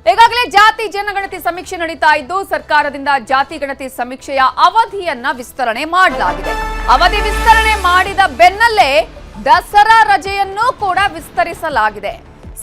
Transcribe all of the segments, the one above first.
ಈಗಾಗಲೇ ಜಾತಿ ಜನಗಣತಿ ಸಮೀಕ್ಷೆ ನಡೀತಾ ಇದ್ದು ಸರ್ಕಾರದಿಂದ ಜಾತಿ ಗಣತಿ ಸಮೀಕ್ಷೆಯ ಅವಧಿಯನ್ನ ವಿಸ್ತರಣೆ ಮಾಡಲಾಗಿದೆ. ಅವಧಿ ವಿಸ್ತರಣೆ ಮಾಡಿದ ಬೆನ್ನಲ್ಲೇ ದಸರಾ ರಜೆಯನ್ನು ಕೂಡ ವಿಸ್ತರಿಸಲಾಗಿದೆ.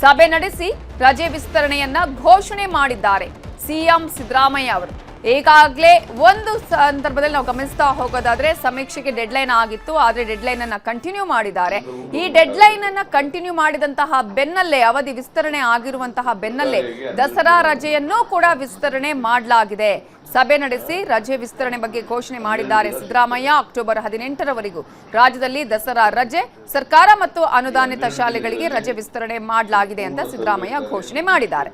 ಸಭೆ ನಡೆಸಿ ರಜೆ ವಿಸ್ತರಣೆಯನ್ನ ಘೋಷಣೆ ಮಾಡಿದ್ದಾರೆ ಸಿಎಂ ಸಿದ್ದರಾಮಯ್ಯ ಅವರು. ಈಗಾಗಲೇ ಒಂದು ಸಂದರ್ಭದಲ್ಲಿ ನಾವು ಗಮನಿಸ್ತಾ ಹೋಗೋದಾದ್ರೆ ಸಮೀಕ್ಷೆಗೆ ಡೆಡ್ಲೈನ್ ಆಗಿತ್ತು, ಆದರೆ ಡೆಡ್ಲೈನ್ ಅನ್ನ ಕಂಟಿನ್ಯೂ ಮಾಡಿದ್ದಾರೆ. ಈ ಡೆಡ್ಲೈನ್ ಅನ್ನ ಕಂಟಿನ್ಯೂ ಮಾಡಿದಂತಹ ಬೆನ್ನಲ್ಲೇ ಅವಧಿ ವಿಸ್ತರಣೆ ಆಗಿರುವಂತಹ ಬೆನ್ನಲ್ಲೇ ದಸರಾ ರಜೆಯನ್ನು ಕೂಡ ವಿಸ್ತರಣೆ ಮಾಡಲಾಗಿದೆ. ಸಭೆ ನಡೆಸಿ ರಜೆ ವಿಸ್ತರಣೆ ಬಗ್ಗೆ ಘೋಷಣೆ ಮಾಡಿದ್ದಾರೆ ಸಿದ್ದರಾಮಯ್ಯ. ಅಕ್ಟೋಬರ್ 18ರವರೆಗೂ ರಾಜ್ಯದಲ್ಲಿ ದಸರಾ ರಜೆ, ಸರ್ಕಾರ ಮತ್ತು ಅನುದಾನಿತ ಶಾಲೆಗಳಿಗೆ ರಜೆ ವಿಸ್ತರಣೆ ಮಾಡಲಾಗಿದೆ ಅಂತ ಸಿದ್ದರಾಮಯ್ಯ ಘೋಷಣೆ ಮಾಡಿದ್ದಾರೆ.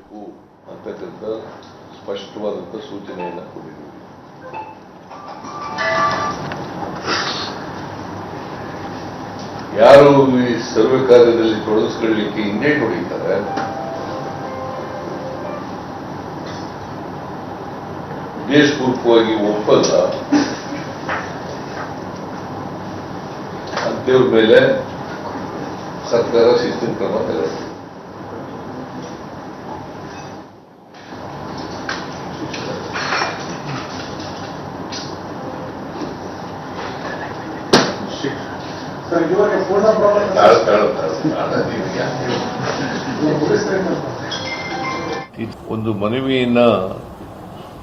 ಸ್ಪಷ್ಟವಾದಂಥ ಸೂಚನೆಯನ್ನು ಕೊಟ್ಟಿದ್ದೀವಿ. ಯಾರು ಈ ಸರ್ವೆ ಕಾರ್ಯದಲ್ಲಿ ತೊಡಗಿಸ್ಕೊಳ್ಳಲಿಕ್ಕೆ ಹಿಂದೇಟು ಹೊಡಿತಾರೆ, ಉದ್ದೇಶಪೂರ್ವಕವಾಗಿ ಒಪ್ಪಲ್ಲ ಅಂತೇವ್ರ ಮೇಲೆ ಸರ್ಕಾರ ಶಿಸ್ತಿನ ಕ್ರಮ ತಗೊಳ್ಳುತ್ತೆ. ಒಂದು ಮನವಿಯನ್ನ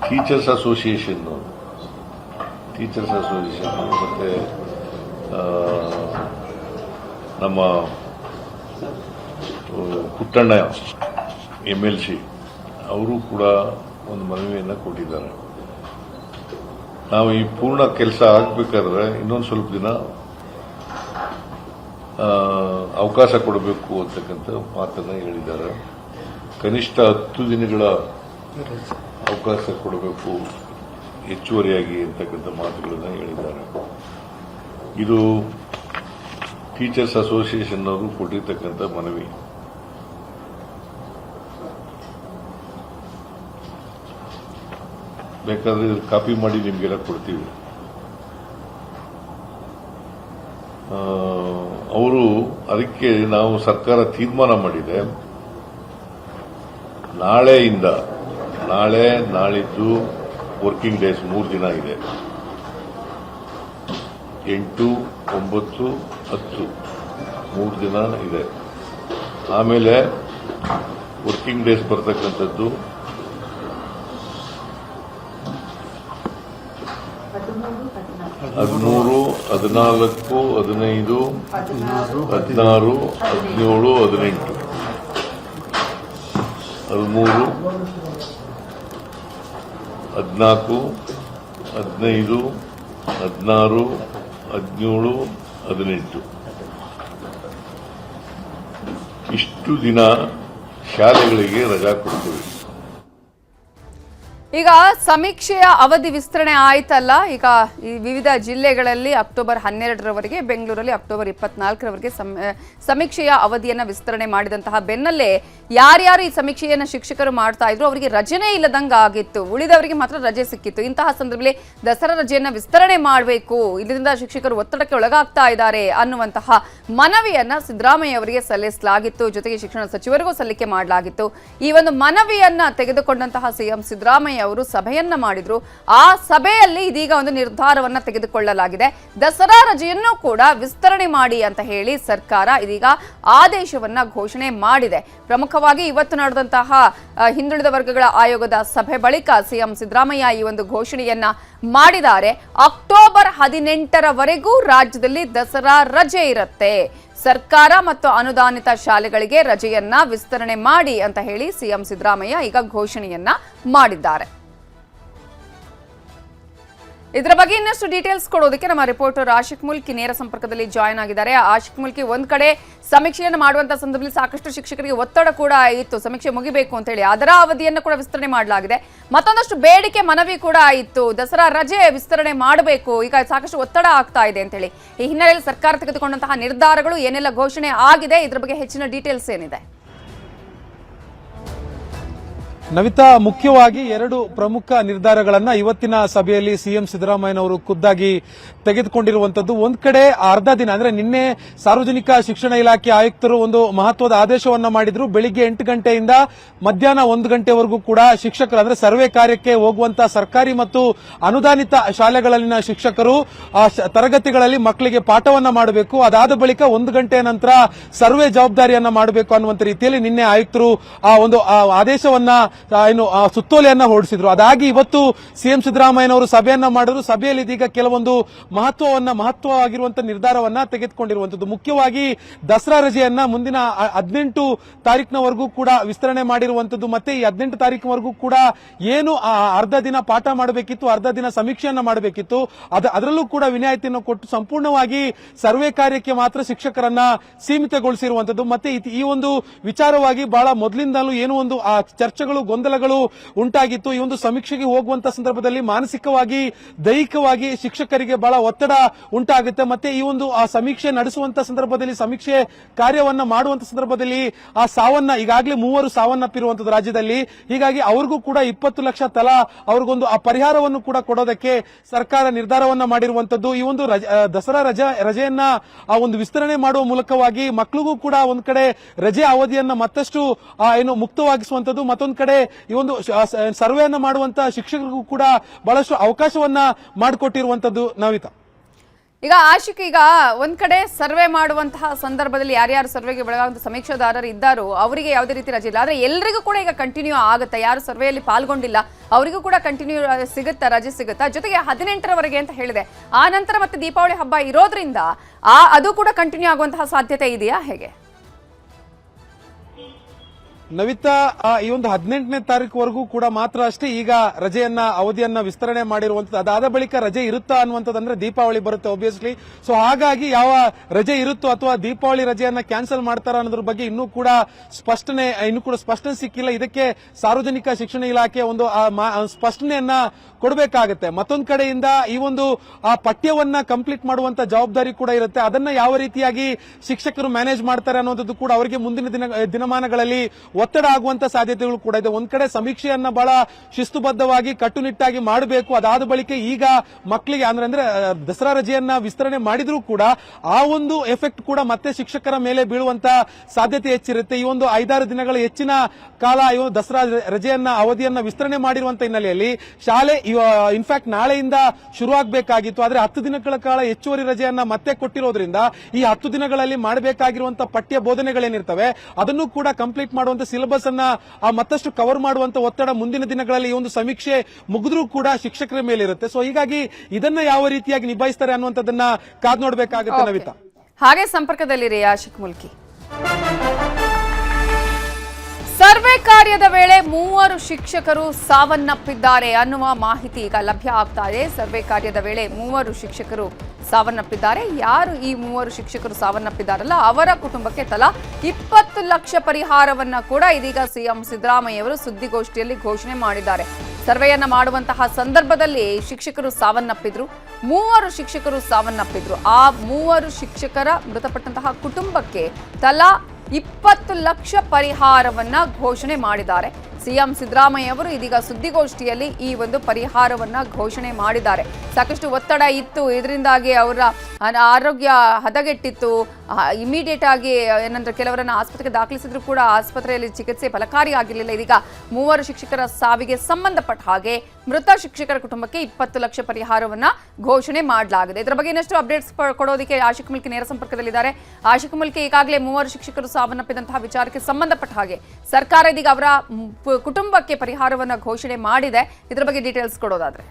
ಟೀಚರ್ಸ್ ಅಸೋಸಿಯೇಷನ್ ಮತ್ತೆ ನಮ್ಮ ಪುಟ್ಟಣ್ಣ MLC ಅವರು ಕೂಡ ಒಂದು ಮನವಿಯನ್ನ ಕೊಟ್ಟಿದ್ದಾರೆ. ನಾವು ಈ ಪೂರ್ಣ ಕೆಲಸ ಆಗಬೇಕಾದ್ರೆ ಇನ್ನೊಂದು ಸ್ವಲ್ಪ ದಿನ ಅವಕಾಶ ಕೊಡಬೇಕು ಅಂತಕ್ಕಂಥ ಮಾತನ್ನ ಹೇಳಿದ್ದಾರೆ. ಕನಿಷ್ಠ 10 ದಿನಗಳ ಅವಕಾಶ ಕೊಡಬೇಕು ಹೆಚ್ಚುವರಿಯಾಗಿ ಅಂತಕ್ಕಂಥ ಮಾತುಗಳನ್ನ ಹೇಳಿದ್ದಾರೆ. ಇದು ಟೀಚರ್ಸ್ ಅಸೋಸಿಯೇಷನ್ ಅವರು ಕೊಟ್ಟಿರ್ತಕ್ಕಂಥ ಮನವಿ. ಬೇಕಾದ್ರೆ ಕಾಪಿ ಮಾಡಿ ನಿಮಗೆಲ್ಲ ಕೊಡ್ತೀವಿ. ಅವರು ಅದಕ್ಕೆ ನಾವು ಸರ್ಕಾರ ತೀರ್ಮಾನ ಮಾಡಿದೆ, ನಾಳಿದ್ದು ವರ್ಕಿಂಗ್ ಡೇಸ್ 3 ದಿನ ಇದೆ, 8, 9, 10 3 ದಿನ ಇದೆ. ಆಮೇಲೆ ವರ್ಕಿಂಗ್ ಡೇಸ್ ಬರ್ತಕ್ಕಂಥದ್ದು 13, 14, 15, 16, 17, 18, 13, 14, 15, 16, 17, 18 ಇಷ್ಟು ದಿನ ಶಾಲೆಗಳಿಗೆ ರಜಾ ಕೊಡ್ತೀವಿ. ಈಗ ಸಮೀಕ್ಷೆಯ ಅವಧಿ ವಿಸ್ತರಣೆ ಆಯ್ತಲ್ಲ, ಈಗ ಈ ವಿವಿಧ ಜಿಲ್ಲೆಗಳಲ್ಲಿ ಅಕ್ಟೋಬರ್ 12ರವರೆಗೆ, ಬೆಂಗಳೂರಲ್ಲಿ ಅಕ್ಟೋಬರ್ 24ರವರೆಗೆ ಸಮೀಕ್ಷೆಯ ಅವಧಿಯನ್ನು ವಿಸ್ತರಣೆ ಮಾಡಿದಂತಹ ಬೆನ್ನಲ್ಲೇ ಯಾರ್ಯಾರು ಈ ಸಮೀಕ್ಷೆಯನ್ನು ಶಿಕ್ಷಕರು ಮಾಡ್ತಾ ಇದ್ರು ಅವರಿಗೆ ರಜೆನೇ ಇಲ್ಲದಂಗೆ ಆಗಿತ್ತು, ಉಳಿದವರಿಗೆ ಮಾತ್ರ ರಜೆ ಸಿಕ್ಕಿತ್ತು. ಇಂತಹ ಸಂದರ್ಭದಲ್ಲಿ ದಸರಾ ರಜೆಯನ್ನು ವಿಸ್ತರಣೆ ಮಾಡಬೇಕು, ಇದರಿಂದ ಶಿಕ್ಷಕರು ಒತ್ತಡಕ್ಕೆ ಒಳಗಾಗ್ತಾ ಇದ್ದಾರೆ ಅನ್ನುವಂತಹ ಮನವಿಯನ್ನ ಸಿದ್ದರಾಮಯ್ಯ ಅವರಿಗೆ ಸಲ್ಲಿಸಲಾಗಿತ್ತು. ಜೊತೆಗೆ ಶಿಕ್ಷಣ ಸಚಿವರಿಗೂ ಸಲ್ಲಿಕೆ ಮಾಡಲಾಗಿತ್ತು. ಈ ಒಂದು ಮನವಿಯನ್ನ ತೆಗೆದುಕೊಂಡಂತಹ ಸಿಎಂ ಸಿದ್ದರಾಮಯ್ಯ ಅವರು ಸಭೆಯನ್ನ ಮಾಡಿದ್ರು. ಆ ಸಭೆಯಲ್ಲಿ ಇದೀಗ ಒಂದು ನಿರ್ಧಾರವನ್ನ ತೆಗೆದುಕೊಳ್ಳಲಾಗಿದೆ. ದಸರಾ ರಜೆಯನ್ನು ಕೂಡ ವಿಸ್ತರಣೆ ಮಾಡಿ ಅಂತ ಹೇಳಿ ಸರ್ಕಾರ ಇದೀಗ ಆದೇಶವನ್ನ ಘೋಷಣೆ ಮಾಡಿದೆ. ಪ್ರಮುಖವಾಗಿ ಇವತ್ತು ನಡೆದಂತಹ ಹಿಂದುಳಿದ ವರ್ಗಗಳ ಆಯೋಗದ ಸಭೆ ಬಳಿಕ ಸಿಎಂ ಸಿದ್ದರಾಮಯ್ಯ ಈ ಒಂದು ಘೋಷಣೆಯನ್ನ ಮಾಡಿದ್ದಾರೆ. ಅಕ್ಟೋಬರ್ 18ರವರೆಗೂ ರಾಜ್ಯದಲ್ಲಿ ದಸರಾ ರಜೆ ಇರುತ್ತೆ. ಸರ್ಕಾರ ಮತ್ತು ಅನುದಾನಿತ ಶಾಲೆಗಳಿಗೆ ರಜೆಯನ್ನ ವಿಸ್ತರಣೆ ಮಾಡಿ ಅಂತ ಹೇಳಿ ಸಿಎಂ ಸಿದ್ದರಾಮಯ್ಯ ಈಗ ಘೋಷಣೆಯನ್ನ ಮಾಡಿದ್ದಾರೆ. ಇದರ ಬಗ್ಗೆ ಇನ್ನಷ್ಟು ಡೀಟೇಲ್ಸ್ ಕೊಡೋದಕ್ಕೆ ನಮ್ಮ ರಿಪೋರ್ಟರ್ ಆಶಿಕ್ ಮುಲ್ಕಿ ನೇರ ಸಂಪರ್ಕದಲ್ಲಿ ಜಾಯ್ನ್ ಆಗಿದ್ದಾರೆ. ಆಶಿಕ್ ಮುಲ್ಕಿ, ಒಂದ್ ಕಡೆ ಸಮೀಕ್ಷೆಯನ್ನು ಮಾಡುವಂತಹ ಸಂದರ್ಭದಲ್ಲಿ ಸಾಕಷ್ಟು ಶಿಕ್ಷಕರಿಗೆ ಒತ್ತಡ ಕೂಡ ಇತ್ತು, ಸಮೀಕ್ಷೆ ಮುಗಿಬೇಕು ಅಂತ ಹೇಳಿ, ಅದರ ಅವಧಿಯನ್ನು ಕೂಡ ವಿಸ್ತರಣೆ ಮಾಡಲಾಗಿದೆ. ಮತ್ತೊಂದಷ್ಟು ಬೇಡಿಕೆ ಮನವಿ ಕೂಡ ಇತ್ತು, ದಸರಾ ರಜೆ ವಿಸ್ತರಣೆ ಮಾಡಬೇಕು, ಈಗ ಸಾಕಷ್ಟು ಒತ್ತಡ ಆಗ್ತಾ ಇದೆ ಅಂತ ಹೇಳಿ. ಈ ಹಿನ್ನೆಲೆಯಲ್ಲಿ ಸರ್ಕಾರ ತೆಗೆದುಕೊಂಡಂತಹ ನಿರ್ಧಾರಗಳು ಏನೆಲ್ಲ ಘೋಷಣೆ ಆಗಿದೆ, ಇದರ ಬಗ್ಗೆ ಹೆಚ್ಚಿನ ಡೀಟೇಲ್ಸ್ ಏನಿದೆ? ನವಿತಾ, ಮುಖ್ಯವಾಗಿ ಎರಡು ಪ್ರಮುಖ ನಿರ್ಧಾರಗಳನ್ನ ಇವತ್ತಿನ ಸಭೆಯಲ್ಲಿ ಸಿಎಂ ಸಿದ್ದರಾಮಯ್ಯನವರು ಖುದ್ದಾಗಿ ತೆಗೆದುಕೊಂಡಿರುವಂತದ್ದು. ಒಂದ್ ಕಡೆ ಅರ್ಧ ದಿನ ಅಂದ್ರೆ ನಿನ್ನೆ ಸಾರ್ವಜನಿಕ ಶಿಕ್ಷಣ ಇಲಾಖೆ ಆಯುಕ್ತರು ಒಂದು ಮಹತ್ವದ ಆದೇಶವನ್ನ ಮಾಡಿದ್ರು. ಬೆಳಿಗ್ಗೆ 8 ಗಂಟೆಯಿಂದ ಮಧ್ಯಾಹ್ನ 1 ಗಂಟೆವರೆಗೂ ಕೂಡ ಶಿಕ್ಷಕರು ಅಂದ್ರೆ ಸರ್ವೆ ಕಾರ್ಯಕ್ಕೆ ಹೋಗುವಂತ ಸರ್ಕಾರಿ ಮತ್ತು ಅನುದಾನಿತ ಶಾಲೆಗಳಲ್ಲಿನ ಶಿಕ್ಷಕರು ತರಗತಿಗಳಲ್ಲಿ ಮಕ್ಕಳಿಗೆ ಪಾಠವನ್ನ ಮಾಡಬೇಕು. ಅದಾದ ಬಳಿಕ 1 ಗಂಟೆಯ ನಂತರ ಸರ್ವೆ ಜವಾಬ್ದಾರಿಯನ್ನ ಮಾಡಬೇಕು ಅನ್ನುವಂತ ರೀತಿಯಲ್ಲಿ ನಿನ್ನೆ ಆಯುಕ್ತರು ಒಂದು ಆದೇಶವನ್ನ ಸುತ್ತೋಲೆಯನ್ನ ಹೊರಡಿಸಿದ್ರು. ಅದಾಗಿ ಇವತ್ತು ಸಿಎಂ ಸಿದ್ದರಾಮಯ್ಯನವರು ಸಭೆಯನ್ನ ಮಾಡಿದ್ರು. ಸಭೆಯಲ್ಲಿ ಇದೀಗ ಕೆಲವೊಂದು ಮಹತ್ವವಾಗಿರುವಂತಹ ನಿರ್ಧಾರವನ್ನ ತೆಗೆದುಕೊಂಡಿರುವಂತದ್ದು. ಮುಖ್ಯವಾಗಿ ದಸರಾ ರಜೆಯನ್ನ ಮುಂದಿನ 18 ತಾರೀಕಿನವರೆಗೂ ಕೂಡ ವಿಸ್ತರಣೆ ಮಾಡಿರುವಂತದ್ದು. ಮತ್ತೆ ಈ 18 ತಾರೀಕಿನವರೆಗೂ ಕೂಡ ಏನು ಅರ್ಧ ದಿನ ಪಾಠ ಮಾಡಬೇಕಿತ್ತು, ಅರ್ಧ ದಿನ ಸಮೀಕ್ಷೆಯನ್ನ ಮಾಡಬೇಕಿತ್ತು, ಅದರಲ್ಲೂ ಕೂಡ ವಿನಾಯಿತಿಯನ್ನು ಕೊಟ್ಟು ಸಂಪೂರ್ಣವಾಗಿ ಸರ್ವೆ ಕಾರ್ಯಕ್ಕೆ ಮಾತ್ರ ಶಿಕ್ಷಕರನ್ನ ಸೀಮಿತಗೊಳಿಸಿರುವಂತದ್ದು. ಮತ್ತೆ ಈ ಒಂದು ವಿಚಾರವಾಗಿ ಬಹಳ ಮೊದಲಿಂದಲೂ ಏನೋ ಒಂದು ಚರ್ಚೆಗಳು, ಗೊಂದಲಗಳು ಉಂಟಾಗಿತ್ತು. ಈ ಒಂದು ಸಮೀಕ್ಷೆಗೆ ಹೋಗುವಂತ ಸಂದರ್ಭದಲ್ಲಿ ಮಾನಸಿಕವಾಗಿ, ದೈಹಿಕವಾಗಿ ಶಿಕ್ಷಕರಿಗೆ ಬಹಳ ಒತ್ತಡ ಉಂಟಾಗುತ್ತೆ. ಮತ್ತೆ ಈ ಒಂದು ಸಮೀಕ್ಷೆ ನಡೆಸುವಂತ ಸಂದರ್ಭದಲ್ಲಿ, ಸಮೀಕ್ಷೆ ಕಾರ್ಯವನ್ನ ಮಾಡುವಂತ ಸಂದರ್ಭದಲ್ಲಿ ಆ ಸಾವನ್ನ ಈಗಾಗಲೇ 3 ಸಾವನ್ನಪ್ಪಿರುವಂತದ್ದು ರಾಜ್ಯದಲ್ಲಿ. ಹೀಗಾಗಿ ಅವ್ರಿಗೂ ಕೂಡ 20 ಲಕ್ಷ ತಲಾ ಅವ್ರಿಗೊಂದು ಆ ಪರಿಹಾರವನ್ನು ಕೂಡ ಕೊಡೋದಕ್ಕೆ ಸರ್ಕಾರ ನಿರ್ಧಾರವನ್ನ ಮಾಡಿರುವಂತದ್ದು. ಈ ಒಂದು ದಸರಾ ರಜೆಯನ್ನ ಆ ಒಂದು ವಿಸ್ತರಣೆ ಮಾಡುವ ಮೂಲಕವಾಗಿ ಮಕ್ಕಳಿಗೂ ಕೂಡ ಒಂದ್ ಕಡೆ ರಜೆ ಅವಧಿಯನ್ನ ಮತ್ತಷ್ಟು ಮುಕ್ತವಾಗಿಸುವಂತದ್ದು, ಮತ್ತೊಂದು ಕಡೆ ಈ ಒಂದು ಸರ್ವೆಯನ್ನ ಮಾಡುವಂತ ಶಿಕ್ಷಕರಿಗೂ ಕೂಡ ಬಹಳಷ್ಟು ಅವಕಾಶವನ್ನ ಮಾಡಿಕೊಟ್ಟಿರುವಂತದ್ದು. ನವಿತಾ, ಈಗ ಆಶಿಕ್, ಈಗ ಒಂದ್ ಕಡೆ ಸರ್ವೆ ಮಾಡುವಂತಹ ಸಂದರ್ಭದಲ್ಲಿ ಯಾರ್ಯಾರು ಸರ್ವೆಗೆ ಒಳಗಾಗುವಂತ ಸಮೀಕ್ಷಾದಾರರು ಇದ್ದಾರೋ ಅವರಿಗೆ ಯಾವುದೇ ರೀತಿ ರಜೆ ಇಲ್ಲ. ಆದ್ರೆ ಎಲ್ರಿಗೂ ಕೂಡ ಈಗ ಕಂಟಿನ್ಯೂ ಆಗುತ್ತೆ. ಯಾರು ಸರ್ವೆಯಲ್ಲಿ ಪಾಲ್ಗೊಂಡಿಲ್ಲ ಅವರಿಗೂ ಕೂಡ ಕಂಟಿನ್ಯೂ ಸಿಗುತ್ತಾ, ರಜೆ ಸಿಗುತ್ತಾ? ಜೊತೆಗೆ 18ರವರೆಗೆ ಅಂತ ಹೇಳಿದೆ. ಆ ನಂತರ ಮತ್ತೆ ದೀಪಾವಳಿ ಹಬ್ಬ ಇರೋದ್ರಿಂದ ಅದು ಕೂಡ ಕಂಟಿನ್ಯೂ ಆಗುವಂತಹ ಸಾಧ್ಯತೆ ಇದೆಯಾ, ಹೇಗೆ? ನವಿತಾ, ಈ ಒಂದು 18ನೇ ತಾರೀಕುವರೆಗೂ ಕೂಡ ಮಾತ್ರ ಅಷ್ಟೇ ಈಗ ರಜೆಯನ್ನ ಅವಧಿಯನ್ನ ವಿಸ್ತರಣೆ ಮಾಡಿರುವಂತದ್ದು. ಅದಾದ ಬಳಿಕ ರಜೆ ಇರುತ್ತಾ ಅನ್ನುವಂಥದ್ದು ದೀಪಾವಳಿ ಬರುತ್ತೆ ಒಬ್ವಿಯಸ್ಲಿ. ಸೊ ಹಾಗಾಗಿ ಯಾವ ರಜೆ ಇರುತ್ತೋ ಅಥವಾ ದೀಪಾವಳಿ ರಜೆಯನ್ನ ಕ್ಯಾನ್ಸಲ್ ಮಾಡ್ತಾರ ಅನ್ನೋದ್ರ ಬಗ್ಗೆ ಇನ್ನೂ ಕೂಡ ಸ್ಪಷ್ಟನೆ ಸಿಕ್ಕಿಲ್ಲ. ಇದಕ್ಕೆ ಸಾರ್ವಜನಿಕ ಶಿಕ್ಷಣ ಇಲಾಖೆ ಒಂದು ಸ್ಪಷ್ಟನೆಯನ್ನ ಕೊಡಬೇಕಾಗುತ್ತೆ. ಮತ್ತೊಂದು ಕಡೆಯಿಂದ ಈ ಒಂದು ಪಠ್ಯವನ್ನ ಕಂಪ್ಲೀಟ್ ಮಾಡುವಂತ ಜವಾಬ್ದಾರಿ ಕೂಡ ಇರುತ್ತೆ. ಅದನ್ನ ಯಾವ ರೀತಿಯಾಗಿ ಶಿಕ್ಷಕರು ಮ್ಯಾನೇಜ್ ಮಾಡ್ತಾರೆ ಅನ್ನೋದು ಕೂಡ ಅವರಿಗೆ ಮುಂದಿನ ದಿನಮಾನಗಳಲ್ಲಿ ಒತ್ತಡ ಆಗುವಂತ ಸಾಧ್ಯತೆಗಳು ಕೂಡ ಇದೆ. ಒಂದ್ ಕಡೆ ಸಮೀಕ್ಷೆಯನ್ನ ಬಹಳ ಶಿಸ್ತುಬದ್ಧವಾಗಿ ಕಟ್ಟುನಿಟ್ಟಾಗಿ ಮಾಡಬೇಕು. ಅದಾದ ಬಳಿಕ ಈಗ ಮಕ್ಕಳಿಗೆ ಅಂದ್ರೆ ದಸರಾ ರಜೆಯನ್ನ ವಿಸ್ತರಣೆ ಮಾಡಿದ್ರೂ ಕೂಡ ಆ ಒಂದು ಎಫೆಕ್ಟ್ ಕೂಡ ಮತ್ತೆ ಶಿಕ್ಷಕರ ಮೇಲೆ ಬೀಳುವಂತ ಸಾಧ್ಯತೆ ಹೆಚ್ಚಿರುತ್ತೆ. ಈ ಒಂದು 5-6 ದಿನಗಳ ಹೆಚ್ಚಿನ ಕಾಲ ದಸರಾ ರಜೆಯನ್ನ ಅವಧಿಯನ್ನ ವಿಸ್ತರಣೆ ಮಾಡಿರುವಂತ ಹಿನ್ನೆಲೆಯಲ್ಲಿ ಶಾಲೆ ಇನ್ಫ್ಯಾಕ್ಟ್ ನಾಳೆಯಿಂದ ಶುರುವಾಗಬೇಕಾಗಿತ್ತು. ಆದ್ರೆ 10 ದಿನಗಳ ಕಾಲ ಹೆಚ್ಚುವರಿ ರಜೆಯನ್ನ ಮತ್ತೆ ಕೊಟ್ಟಿರೋದ್ರಿಂದ ಈ 10 ದಿನಗಳಲ್ಲಿ ಮಾಡಬೇಕಾಗಿರುವಂತಹ ಪಠ್ಯ ಬೋಧನೆಗಳೇನಿರ್ತವೆ ಅದನ್ನು ಕೂಡ ಕಂಪ್ಲೀಟ್ ಮಾಡುವಂತ ಸಿಲೆಬಸ್ ಅನ್ನ ಮತ್ತಷ್ಟು ಕವರ್ ಮಾಡುವಂತ ಒತ್ತಡ ಮುಂದಿನ ದಿನಗಳಲ್ಲಿ ಈ ಒಂದು ಸಮೀಕ್ಷೆ ಮುಗಿದ್ರೂ ಕೂಡ ಶಿಕ್ಷಕರ ಮೇಲೆ ಇರುತ್ತೆ. ಸೊ ಹೀಗಾಗಿ ಇದನ್ನ ಯಾವ ರೀತಿಯಾಗಿ ನಿಭಾಯಿಸ್ತಾರೆ ಅನ್ನುವಂಥದ್ದನ್ನ ಕಾದ್ ನೋಡಬೇಕಾಗುತ್ತೆ. ನವಿತಾ, ಹಾಗೆ ಸಂಪರ್ಕದಲ್ಲಿರಿ ಆಶಿಕ್ ಮುಲ್ಕಿ. ಸರ್ವೆ ಕಾರ್ಯದ ವೇಳೆ 3 ಶಿಕ್ಷಕರು ಸಾವನ್ನಪ್ಪಿದ್ದಾರೆ ಅನ್ನುವ ಮಾಹಿತಿ ಈಗ ಲಭ್ಯ ಆಗ್ತಾ ಇದೆ. ಸರ್ವೆ ಕಾರ್ಯದ ವೇಳೆ 3 ಶಿಕ್ಷಕರು ಸಾವನ್ನಪ್ಪಿದ್ದಾರೆ. ಯಾರು ಈ 3 ಶಿಕ್ಷಕರು ಸಾವನ್ನಪ್ಪಿದ್ದಾರಲ್ಲ ಅವರ ಕುಟುಂಬಕ್ಕೆ ತಲಾ 20 ಲಕ್ಷ ಪರಿಹಾರವನ್ನ ಕೂಡ ಇದೀಗ ಸಿಎಂ ಸಿದ್ದರಾಮಯ್ಯ ಅವರು ಸುದ್ದಿಗೋಷ್ಠಿಯಲ್ಲಿ ಘೋಷಣೆ ಮಾಡಿದ್ದಾರೆ. ಸರ್ವೆಯನ್ನ ಮಾಡುವಂತಹ ಸಂದರ್ಭದಲ್ಲಿ ಶಿಕ್ಷಕರು ಸಾವನ್ನಪ್ಪಿದ್ರು. 3 ಶಿಕ್ಷಕರು ಸಾವನ್ನಪ್ಪಿದ್ರು. ಆ 3 ಶಿಕ್ಷಕರ ಮೃತಪಟ್ಟಂತಹ ಕುಟುಂಬಕ್ಕೆ ತಲಾ 20 ಲಕ್ಷ ಪರಿಹಾರವನ್ನ ಘೋಷಣೆ ಮಾಡಿದ್ದಾರೆ. ಸಿಎಂ ಸಿದ್ದರಾಮಯ್ಯ ಅವರು ಇದೀಗ ಸುದ್ದಿಗೋಷ್ಠಿಯಲ್ಲಿ ಈ ಒಂದು ಪರಿಹಾರವನ್ನ ಘೋಷಣೆ ಮಾಡಿದ್ದಾರೆ. ಸಾಕಷ್ಟು ಒತ್ತಡ ಇತ್ತು, ಇದರಿಂದಾಗಿ ಅವರ ಆರೋಗ್ಯ ಹದಗೆಟ್ಟಿತ್ತು. ಇಮಿಡಿಯೇಟ್ ಆಗಿ ಏನಂದ್ರೆ ಕೆಲವರನ್ನ ಆಸ್ಪತ್ರೆಗೆ ದಾಖಲಿಸಿದ್ರು ಕೂಡ ಆಸ್ಪತ್ರೆಯಲ್ಲಿ ಚಿಕಿತ್ಸೆ ಫಲಕಾರಿಯಾಗಿರಲಿಲ್ಲ. ಇದೀಗ 3 ಶಿಕ್ಷಕರ ಸಾವಿಗೆ ಸಂಬಂಧಪಟ್ಟ ಹಾಗೆ ಮೃತ ಶಿಕ್ಷಕರ ಕುಟುಂಬಕ್ಕೆ 20 ಲಕ್ಷ ಪರಿಹಾರವನ್ನ ಘೋಷಣೆ ಮಾಡಲಾಗಿದೆ. ಇದರ ಬಗ್ಗೆ ಇನ್ನಷ್ಟು ಅಪ್ಡೇಟ್ಸ್ ಕೊಡೋದಕ್ಕೆ ಆಶಿಕ್ ಮುಲ್ಕಿ ನೇರ ಸಂಪರ್ಕದಲ್ಲಿದ್ದಾರೆ. ಆಶಿಕ್ ಮುಲ್ಕಿ, ಈಗಾಗಲೇ 3 ಶಿಕ್ಷಕರು ಸಾವನ್ನಪ್ಪಿದಂತಹ ವಿಚಾರಕ್ಕೆ ಸಂಬಂಧಪಟ್ಟ ಹಾಗೆ ಸರ್ಕಾರ ಇದೀಗ ಅವರ ಕುಟುಂಬಕ್ಕೆ ಪರಿಹಾರವನ್ನ ಘೋಷಣೆ ಮಾಡಿದೆ. ಇದರ ಬಗ್ಗೆ ಡೀಟೇಲ್ಸ್ ಕೊಡೋದಾದ್ರೆ.